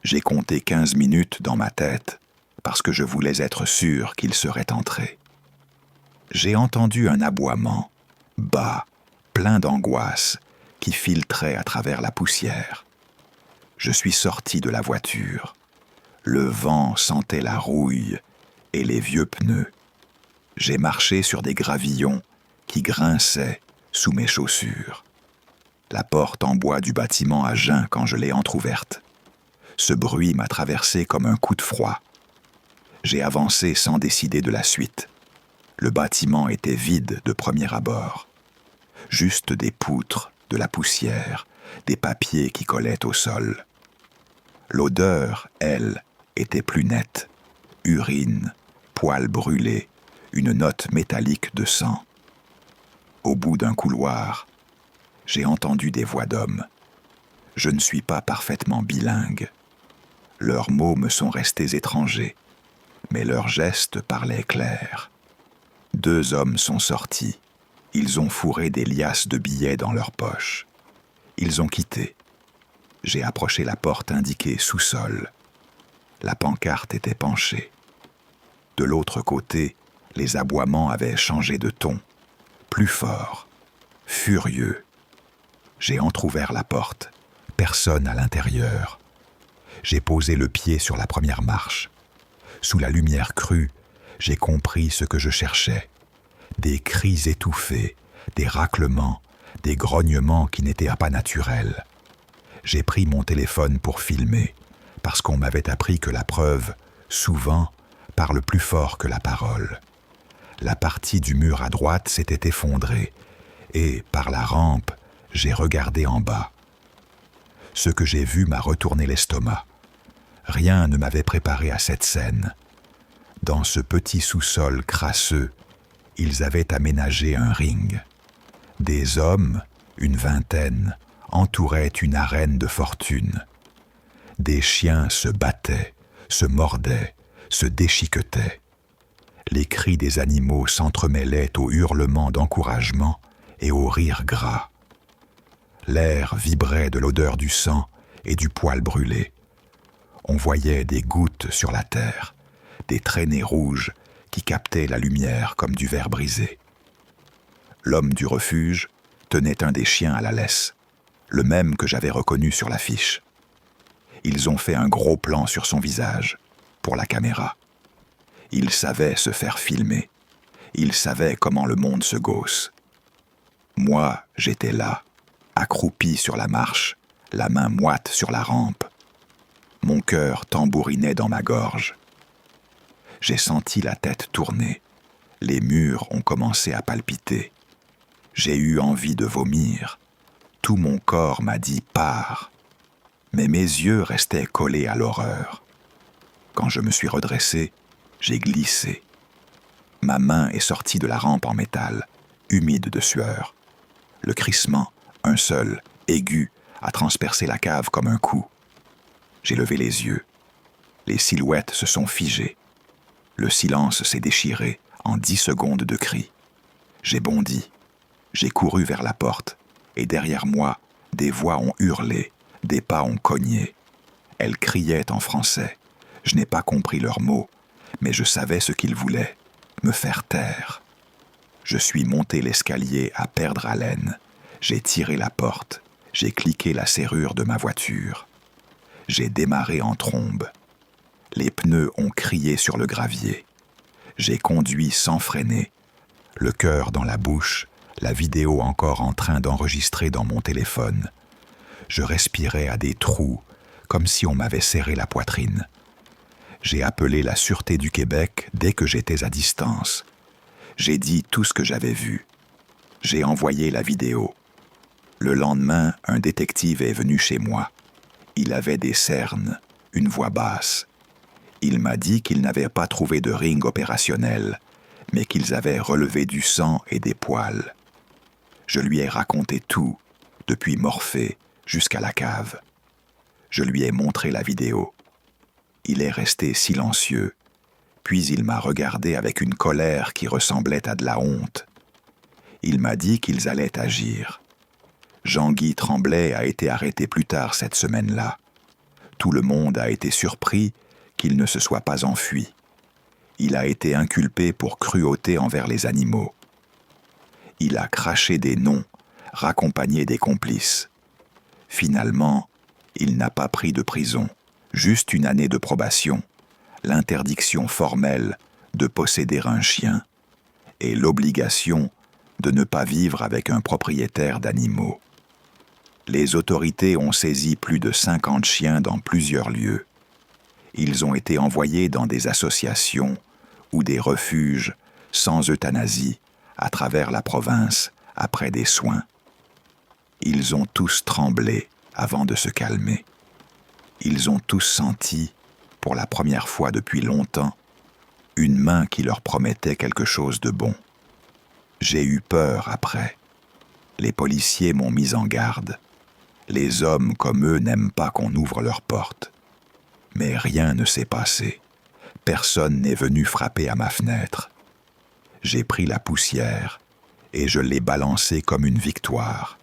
J'ai compté 15 minutes dans ma tête, parce que je voulais être sûr qu'il serait entré. J'ai entendu un aboiement, bas, plein d'angoisse, qui filtrait à travers la poussière. Je suis sorti de la voiture. Le vent sentait la rouille et les vieux pneus. J'ai marché sur des gravillons qui grinçaient sous mes chaussures. La porte en bois du bâtiment a geint quand je l'ai entr'ouverte. Ce bruit m'a traversé comme un coup de froid. J'ai avancé sans décider de la suite. Le bâtiment était vide de premier abord. Juste des poutres, de la poussière, des papiers qui collaient au sol. L'odeur, elle, était plus nette. Urine, poils brûlés, une note métallique de sang. Au bout d'un couloir, j'ai entendu des voix d'hommes. Je ne suis pas parfaitement bilingue. Leurs mots me sont restés étrangers, mais leurs gestes parlaient clair. 2 hommes sont sortis. Ils ont fourré des liasses de billets dans leurs poches. Ils ont quitté. J'ai approché la porte indiquée sous-sol. La pancarte était penchée. De l'autre côté, les aboiements avaient changé de ton, plus fort, furieux. J'ai entr'ouvert la porte. Personne à l'intérieur. J'ai posé le pied sur la première marche. Sous la lumière crue, j'ai compris ce que je cherchais. Des cris étouffés, des raclements, des grognements qui n'étaient pas naturels. J'ai pris mon téléphone pour filmer, parce qu'on m'avait appris que la preuve, souvent, parle plus fort que la parole. La partie du mur à droite s'était effondrée, et, par la rampe, j'ai regardé en bas. Ce que j'ai vu m'a retourné l'estomac. Rien ne m'avait préparé à cette scène. Dans ce petit sous-sol crasseux, ils avaient aménagé un ring. Des hommes, une vingtaine, entouraient une arène de fortune. Des chiens se battaient, se mordaient, se déchiquetaient. Les cris des animaux s'entremêlaient aux hurlements d'encouragement et aux rires gras. L'air vibrait de l'odeur du sang et du poil brûlé. On voyait des gouttes sur la terre, des traînées rouges qui captaient la lumière comme du verre brisé. L'homme du refuge tenait un des chiens à la laisse, le même que j'avais reconnu sur l'affiche. Ils ont fait un gros plan sur son visage, pour la caméra. Il savait se faire filmer. Il savait comment le monde se gausse. Moi, j'étais là, accroupi sur la marche, la main moite sur la rampe. Mon cœur tambourinait dans ma gorge. J'ai senti la tête tourner. Les murs ont commencé à palpiter. J'ai eu envie de vomir. Tout mon corps m'a dit « pars ». Mais mes yeux restaient collés à l'horreur. Quand je me suis redressé, j'ai glissé. Ma main est sortie de la rampe en métal, humide de sueur. Le crissement, un seul, aigu, a transpercé la cave comme un coup. J'ai levé les yeux. Les silhouettes se sont figées. Le silence s'est déchiré en 10 secondes de cris. J'ai bondi. J'ai couru vers la porte, et derrière moi, des voix ont hurlé, des pas ont cogné. Elles criaient en français. Je n'ai pas compris leurs mots, mais je savais ce qu'ils voulaient, me faire taire. Je suis monté l'escalier à perdre haleine. J'ai tiré la porte. J'ai cliqué la serrure de ma voiture. J'ai démarré en trombe. Les pneus ont crié sur le gravier. J'ai conduit sans freiner, le cœur dans la bouche, la vidéo encore en train d'enregistrer dans mon téléphone. Je respirais à des trous, comme si on m'avait serré la poitrine. J'ai appelé la Sûreté du Québec dès que j'étais à distance. J'ai dit tout ce que j'avais vu. J'ai envoyé la vidéo. Le lendemain, un détective est venu chez moi. Il avait des cernes, une voix basse. Il m'a dit qu'il n'avait pas trouvé de ring opérationnel, mais qu'ils avaient relevé du sang et des poils. Je lui ai raconté tout, depuis Morphée jusqu'à la cave. Je lui ai montré la vidéo. Il est resté silencieux, puis il m'a regardé avec une colère qui ressemblait à de la honte. Il m'a dit qu'ils allaient agir. Jean-Guy Tremblay a été arrêté plus tard cette semaine-là. Tout le monde a été surpris qu'il ne se soit pas enfui. Il a été inculpé pour cruauté envers les animaux. Il a craché des noms, raccompagné des complices. Finalement, il n'a pas pris de prison, juste une année de probation, l'interdiction formelle de posséder un chien et l'obligation de ne pas vivre avec un propriétaire d'animaux. Les autorités ont saisi plus de 50 chiens dans plusieurs lieux. Ils ont été envoyés dans des associations ou des refuges sans euthanasie à travers la province après des soins. Ils ont tous tremblé avant de se calmer. Ils ont tous senti, pour la première fois depuis longtemps, une main qui leur promettait quelque chose de bon. J'ai eu peur après. Les policiers m'ont mis en garde. Les hommes comme eux n'aiment pas qu'on ouvre leurs portes. Mais rien ne s'est passé. Personne n'est venu frapper à ma fenêtre. J'ai pris la poussière et je l'ai balancée comme une victoire.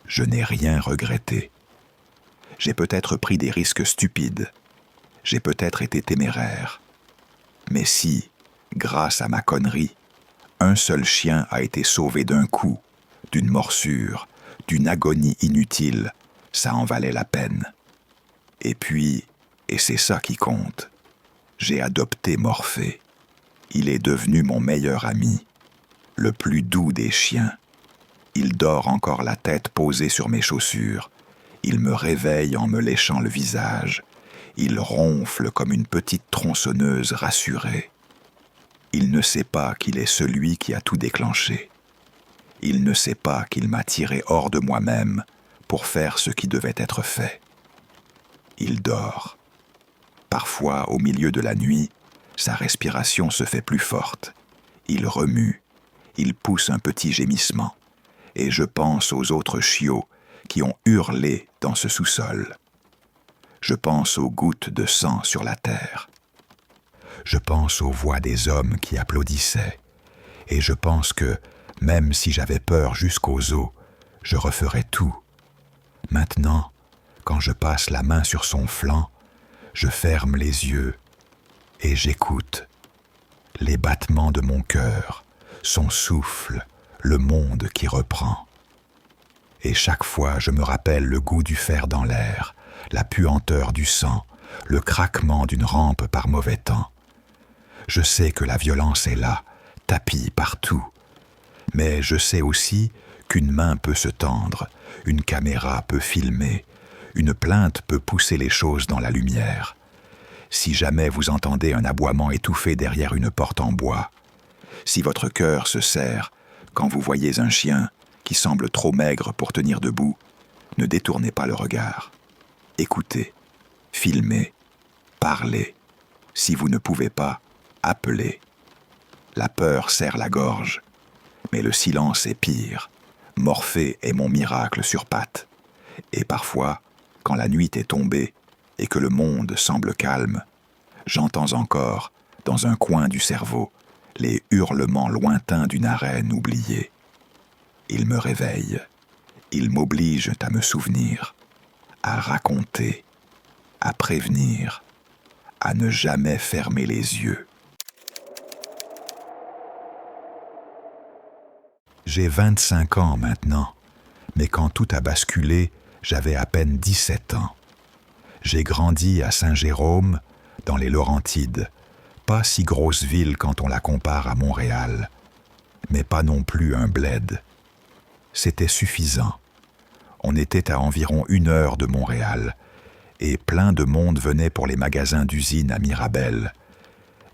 Je n'ai rien regretté. J'ai peut-être pris des risques stupides. J'ai peut-être été téméraire. Mais si, grâce à ma connerie, un seul chien a été sauvé d'un coup, d'une morsure, d'une agonie inutile, ça en valait la peine. Et puis, et c'est ça qui compte, j'ai adopté Morphée. Il est devenu mon meilleur ami, le plus doux des chiens. Il dort encore la tête posée sur mes chaussures. Il me réveille en me léchant le visage. Il ronfle comme une petite tronçonneuse rassurée. Il ne sait pas qu'il est celui qui a tout déclenché. Il ne sait pas qu'il m'a tiré hors de moi-même pour faire ce qui devait être fait. Il dort. Parfois, au milieu de la nuit, sa respiration se fait plus forte. Il remue. Il pousse un petit gémissement. Et je pense aux autres chiots qui ont hurlé dans ce sous-sol. Je pense aux gouttes de sang sur la terre. Je pense aux voix des hommes qui applaudissaient. Et je pense que, même si j'avais peur jusqu'aux os, je referais tout. Maintenant, quand je passe la main sur son flanc, je ferme les yeux et j'écoute. Les battements de mon cœur, son souffle, le monde qui reprend. Et chaque fois, je me rappelle le goût du fer dans l'air, la puanteur du sang, le craquement d'une rampe par mauvais temps. Je sais que la violence est là, tapie partout. Mais je sais aussi qu'une main peut se tendre, une caméra peut filmer, une plainte peut pousser les choses dans la lumière. Si jamais vous entendez un aboiement étouffé derrière une porte en bois, si votre cœur se serre quand vous voyez un chien qui semble trop maigre pour tenir debout, ne détournez pas le regard. Écoutez, filmez, parlez. Si vous ne pouvez pas, appelez. La peur serre la gorge, mais le silence est pire. Morphée est mon miracle sur pattes. Et parfois, quand la nuit est tombée et que le monde semble calme, j'entends encore, dans un coin du cerveau, les hurlements lointains d'une arène oubliée. Ils me réveillent, ils m'obligent à me souvenir, à raconter, à prévenir, à ne jamais fermer les yeux. J'ai 25 ans maintenant, mais quand tout a basculé, j'avais à peine 17 ans. J'ai grandi à Saint-Jérôme, dans les Laurentides, pas si grosse ville quand on la compare à Montréal, mais pas non plus un bled. C'était suffisant. On était à environ 1 heure de Montréal, et plein de monde venait pour les magasins d'usine à Mirabel.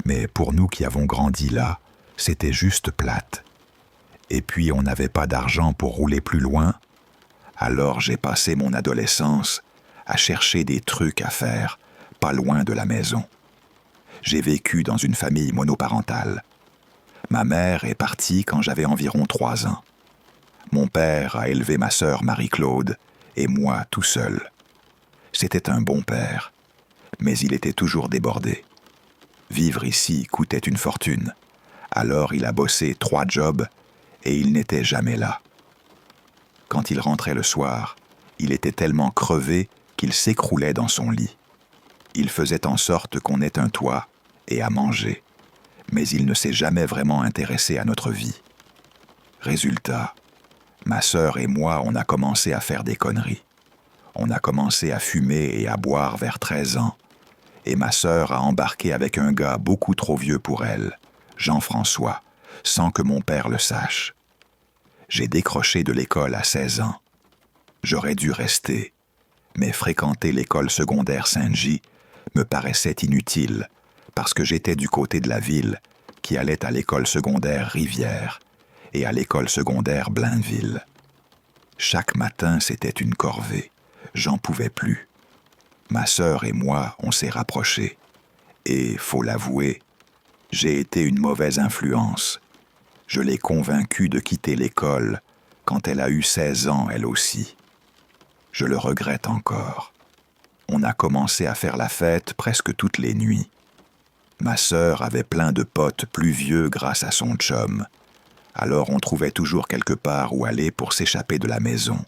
Mais pour nous qui avons grandi là, c'était juste plate. Et puis on n'avait pas d'argent pour rouler plus loin, alors j'ai passé mon adolescence à chercher des trucs à faire, pas loin de la maison. J'ai vécu dans une famille monoparentale. Ma mère est partie quand j'avais environ 3 ans. Mon père a élevé ma sœur Marie-Claude et moi tout seul. C'était un bon père, mais il était toujours débordé. Vivre ici coûtait une fortune, alors il a bossé 3 jobs et il n'était jamais là. Quand il rentrait le soir, il était tellement crevé qu'il s'écroulait dans son lit. Il faisait en sorte qu'on ait un toit et à manger, mais il ne s'est jamais vraiment intéressé à notre vie. Résultat, ma sœur et moi, on a commencé à faire des conneries. On a commencé à fumer et à boire vers 13 ans, et ma sœur a embarqué avec un gars beaucoup trop vieux pour elle, Jean-François, sans que mon père le sache. J'ai décroché de l'école à 16 ans. J'aurais dû rester, mais fréquenter l'école secondaire Saint-J me paraissait inutile parce que j'étais du côté de la ville qui allait à l'école secondaire Rivière et à l'école secondaire Blainville. Chaque matin, c'était une corvée. J'en pouvais plus. Ma sœur et moi, on s'est rapprochés. Et, faut l'avouer, j'ai été une mauvaise influence. Je l'ai convaincue de quitter l'école quand elle a eu 16 ans, elle aussi. Je le regrette encore. On a commencé à faire la fête presque toutes les nuits. Ma sœur avait plein de potes plus vieux grâce à son chum. Alors on trouvait toujours quelque part où aller pour s'échapper de la maison.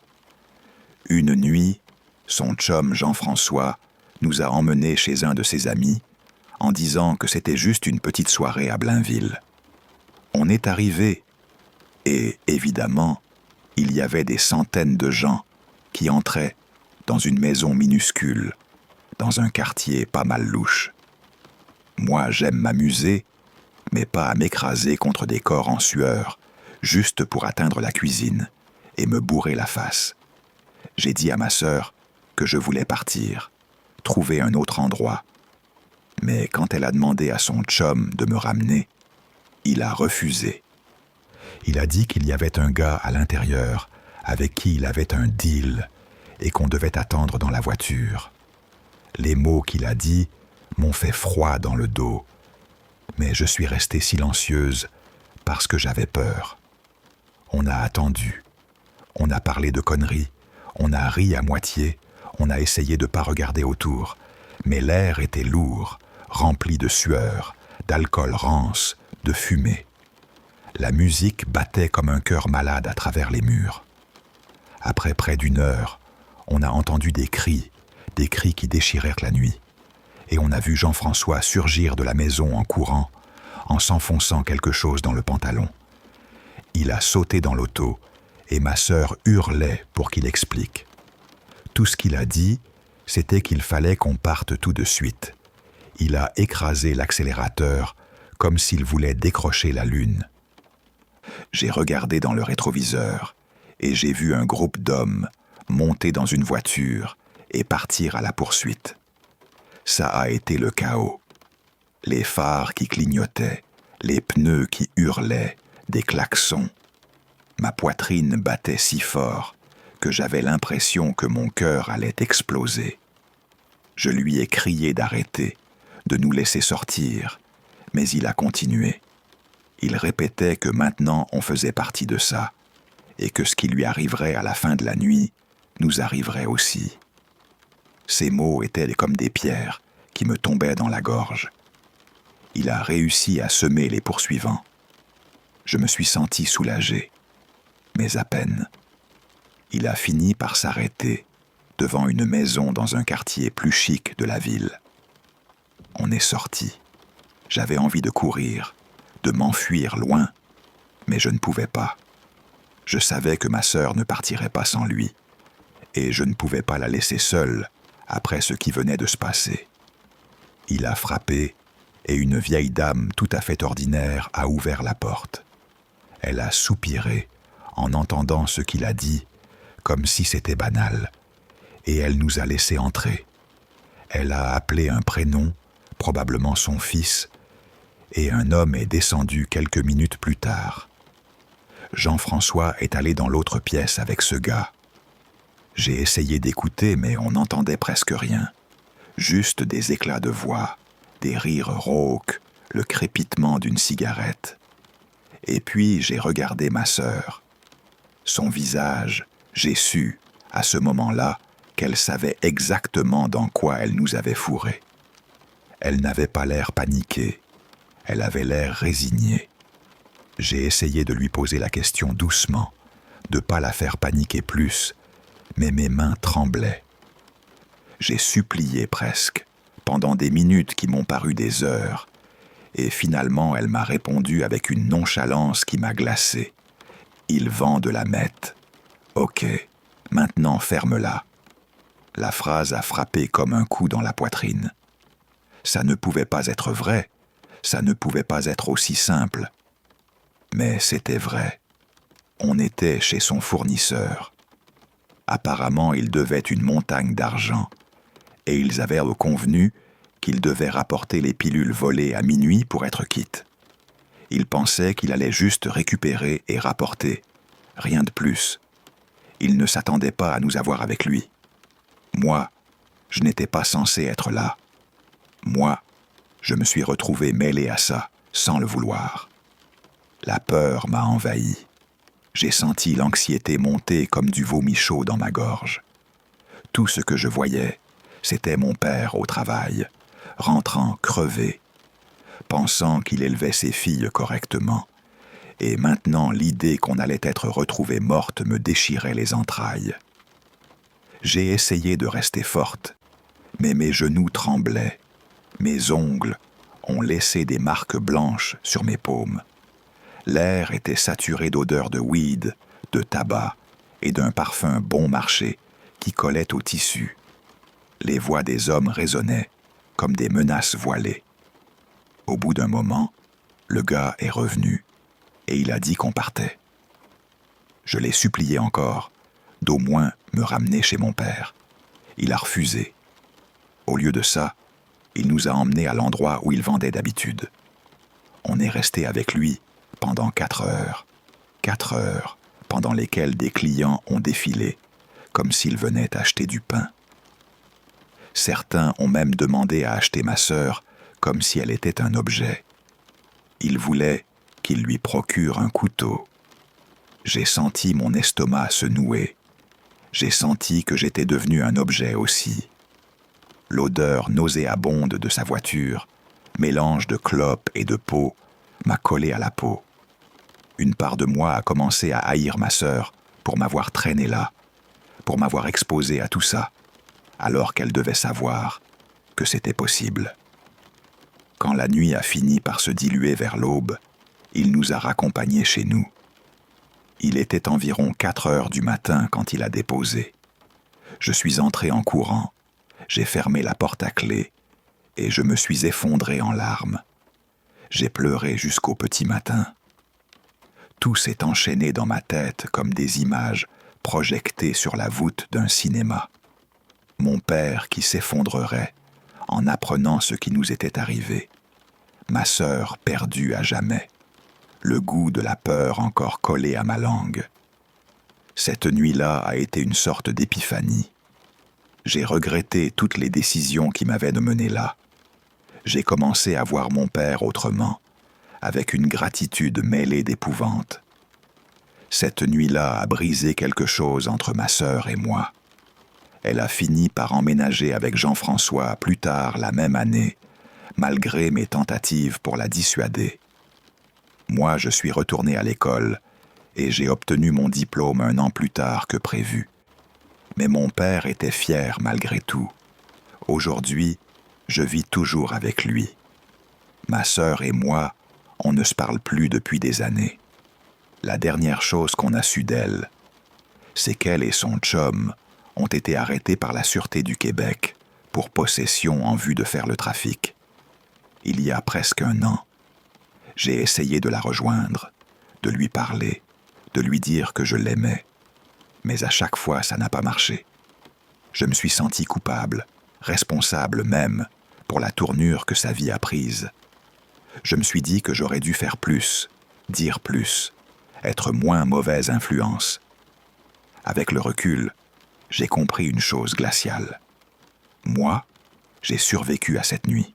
Une nuit, son chum Jean-François nous a emmenés chez un de ses amis en disant que c'était juste une petite soirée à Blainville. On est arrivé et, évidemment, il y avait des centaines de gens qui entraient dans une maison minuscule, dans un quartier pas mal louche. Moi, j'aime m'amuser, mais pas à m'écraser contre des corps en sueur, juste pour atteindre la cuisine et me bourrer la face. J'ai dit à ma sœur que je voulais partir, trouver un autre endroit. Mais quand elle a demandé à son chum de me ramener, il a refusé. Il a dit qu'il y avait un gars à l'intérieur avec qui il avait un deal et qu'on devait attendre dans la voiture. Les mots qu'il a dits m'ont fait froid dans le dos, mais je suis restée silencieuse parce que j'avais peur. On a attendu, on a parlé de conneries, on a ri à moitié, on a essayé de ne pas regarder autour, mais l'air était lourd, rempli de sueur, d'alcool rance, de fumée. La musique battait comme un cœur malade à travers les murs. Après près d'1 heure, on a entendu des cris qui déchirèrent la nuit. Et on a vu Jean-François surgir de la maison en courant, en s'enfonçant quelque chose dans le pantalon. Il a sauté dans l'auto et ma sœur hurlait pour qu'il explique. Tout ce qu'il a dit, c'était qu'il fallait qu'on parte tout de suite. Il a écrasé l'accélérateur comme s'il voulait décrocher la lune. J'ai regardé dans le rétroviseur et j'ai vu un groupe d'hommes monter dans une voiture et partir à la poursuite. Ça a été le chaos. Les phares qui clignotaient, les pneus qui hurlaient, des klaxons. Ma poitrine battait si fort que j'avais l'impression que mon cœur allait exploser. Je lui ai crié d'arrêter, de nous laisser sortir, mais il a continué. Il répétait que maintenant on faisait partie de ça, et que ce qui lui arriverait à la fin de la nuit nous arriverait aussi. Ces mots étaient comme des pierres qui me tombaient dans la gorge. Il a réussi à semer les poursuivants. Je me suis senti soulagé, mais à peine. Il a fini par s'arrêter devant une maison dans un quartier plus chic de la ville. On est sorti. J'avais envie de courir, de m'enfuir loin, mais je ne pouvais pas. Je savais que ma sœur ne partirait pas sans lui, et je ne pouvais pas la laisser seule après ce qui venait de se passer. Il a frappé, et une vieille dame tout à fait ordinaire a ouvert la porte. Elle a soupiré en entendant ce qu'il a dit, comme si c'était banal, et elle nous a laissé entrer. Elle a appelé un prénom, probablement son fils, et un homme est descendu quelques minutes plus tard. Jean-François est allé dans l'autre pièce avec ce gars. J'ai essayé d'écouter, mais on n'entendait presque rien. Juste des éclats de voix, des rires rauques, le crépitement d'une cigarette. Et puis j'ai regardé ma sœur. Son visage, j'ai su, à ce moment-là, qu'elle savait exactement dans quoi elle nous avait fourrés. Elle n'avait pas l'air paniquée, elle avait l'air résignée. J'ai essayé de lui poser la question doucement, de ne pas la faire paniquer plus, mais mes mains tremblaient. J'ai supplié presque, pendant des minutes qui m'ont paru des heures, et finalement elle m'a répondu avec une nonchalance qui m'a glacé. « Il vend de la meth. Ok, maintenant ferme-la. » La phrase a frappé comme un coup dans la poitrine. Ça ne pouvait pas être vrai, ça ne pouvait pas être aussi simple. Mais c'était vrai. On était chez son fournisseur. Apparemment, il devait une montagne d'argent, et ils avaient convenu qu'il devait rapporter les pilules volées à minuit pour être quitte. Il pensait qu'il allait juste récupérer et rapporter, rien de plus. Il ne s'attendait pas à nous avoir avec lui. Moi, je n'étais pas censé être là. Moi, je me suis retrouvé mêlé à ça, sans le vouloir. La peur m'a envahi. J'ai senti l'anxiété monter comme du vomi chaud dans ma gorge. Tout ce que je voyais, c'était mon père au travail, rentrant crevé, pensant qu'il élevait ses filles correctement. Et maintenant, l'idée qu'on allait être retrouvée morte me déchirait les entrailles. J'ai essayé de rester forte, mais mes genoux tremblaient. Mes ongles ont laissé des marques blanches sur mes paumes. L'air était saturé d'odeurs de weed, de tabac et d'un parfum bon marché qui collait au tissu. Les voix des hommes résonnaient comme des menaces voilées. Au bout d'un moment, le gars est revenu et il a dit qu'on partait. Je l'ai supplié encore d'au moins me ramener chez mon père. Il a refusé. Au lieu de ça, il nous a emmenés à l'endroit où il vendait d'habitude. On est resté avec lui pendant 4 heures. 4 heures pendant lesquelles des clients ont défilé, comme s'ils venaient acheter du pain. Certains ont même demandé à acheter ma sœur comme si elle était un objet. Ils voulaient qu'il lui procure un couteau. J'ai senti mon estomac se nouer. J'ai senti que j'étais devenu un objet aussi. L'odeur nauséabonde de sa voiture, mélange de clopes et de peau, m'a collé à la peau. Une part de moi a commencé à haïr ma sœur pour m'avoir traîné là, pour m'avoir exposé à tout ça, alors qu'elle devait savoir que c'était possible. Quand la nuit a fini par se diluer vers l'aube, il nous a raccompagnés chez nous. Il était environ 4 heures du matin quand il a déposé. Je suis entré en courant, j'ai fermé la porte à clé et je me suis effondré en larmes. J'ai pleuré jusqu'au petit matin. Tout s'est enchaîné dans ma tête comme des images projetées sur la voûte d'un cinéma. Mon père qui s'effondrerait en apprenant ce qui nous était arrivé. Ma sœur perdue à jamais. Le goût de la peur encore collé à ma langue. Cette nuit-là a été une sorte d'épiphanie. J'ai regretté toutes les décisions qui m'avaient mené là. J'ai commencé à voir mon père autrement, avec une gratitude mêlée d'épouvante. Cette nuit-là a brisé quelque chose entre ma sœur et moi. Elle a fini par emménager avec Jean-François plus tard la même année, malgré mes tentatives pour la dissuader. Moi, je suis retourné à l'école et j'ai obtenu mon diplôme 1 an plus tard que prévu. Mais mon père était fier malgré tout. Aujourd'hui, je vis toujours avec lui. Ma sœur et moi, on ne se parle plus depuis des années. La dernière chose qu'on a su d'elle, c'est qu'elle et son chum ont été arrêtés par la Sûreté du Québec pour possession en vue de faire le trafic. Il y a presque 1 an, j'ai essayé de la rejoindre, de lui parler, de lui dire que je l'aimais, mais à chaque fois ça n'a pas marché. Je me suis senti coupable, responsable même, pour la tournure que sa vie a prise. Je me suis dit que j'aurais dû faire plus, dire plus, être moins mauvaise influence. Avec le recul, j'ai compris une chose glaciale. Moi, j'ai survécu à cette nuit.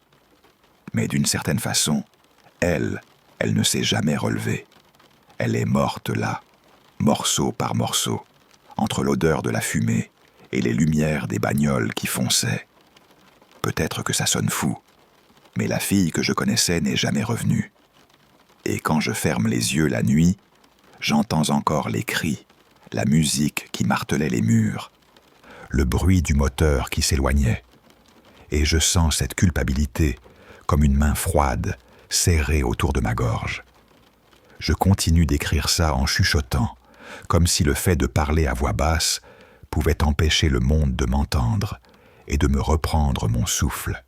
Mais d'une certaine façon, elle ne s'est jamais relevée. Elle est morte là, morceau par morceau, entre l'odeur de la fumée et les lumières des bagnoles qui fonçaient. Peut-être que ça sonne fou, mais la fille que je connaissais n'est jamais revenue. Et quand je ferme les yeux la nuit, j'entends encore les cris, la musique qui martelait les murs, le bruit du moteur qui s'éloignait. Et je sens cette culpabilité comme une main froide serrée autour de ma gorge. Je continue d'écrire ça en chuchotant, comme si le fait de parler à voix basse pouvait empêcher le monde de m'entendre et de me reprendre mon souffle.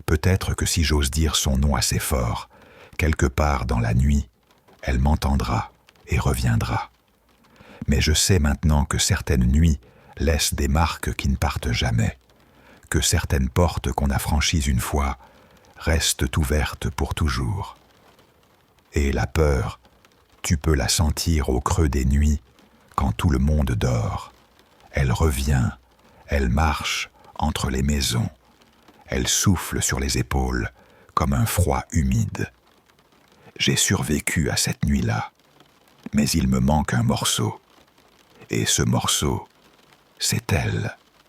Peut-être que si j'ose dire son nom assez fort, quelque part dans la nuit, elle m'entendra et reviendra. Mais je sais maintenant que certaines nuits laissent des marques qui ne partent jamais, que certaines portes qu'on a franchies une fois restent ouvertes pour toujours. Et la peur, tu peux la sentir au creux des nuits, quand tout le monde dort. Elle revient, elle marche entre les maisons, elle souffle sur les épaules comme un froid humide. J'ai survécu à cette nuit-là, mais il me manque un morceau. Et ce morceau, c'est elle.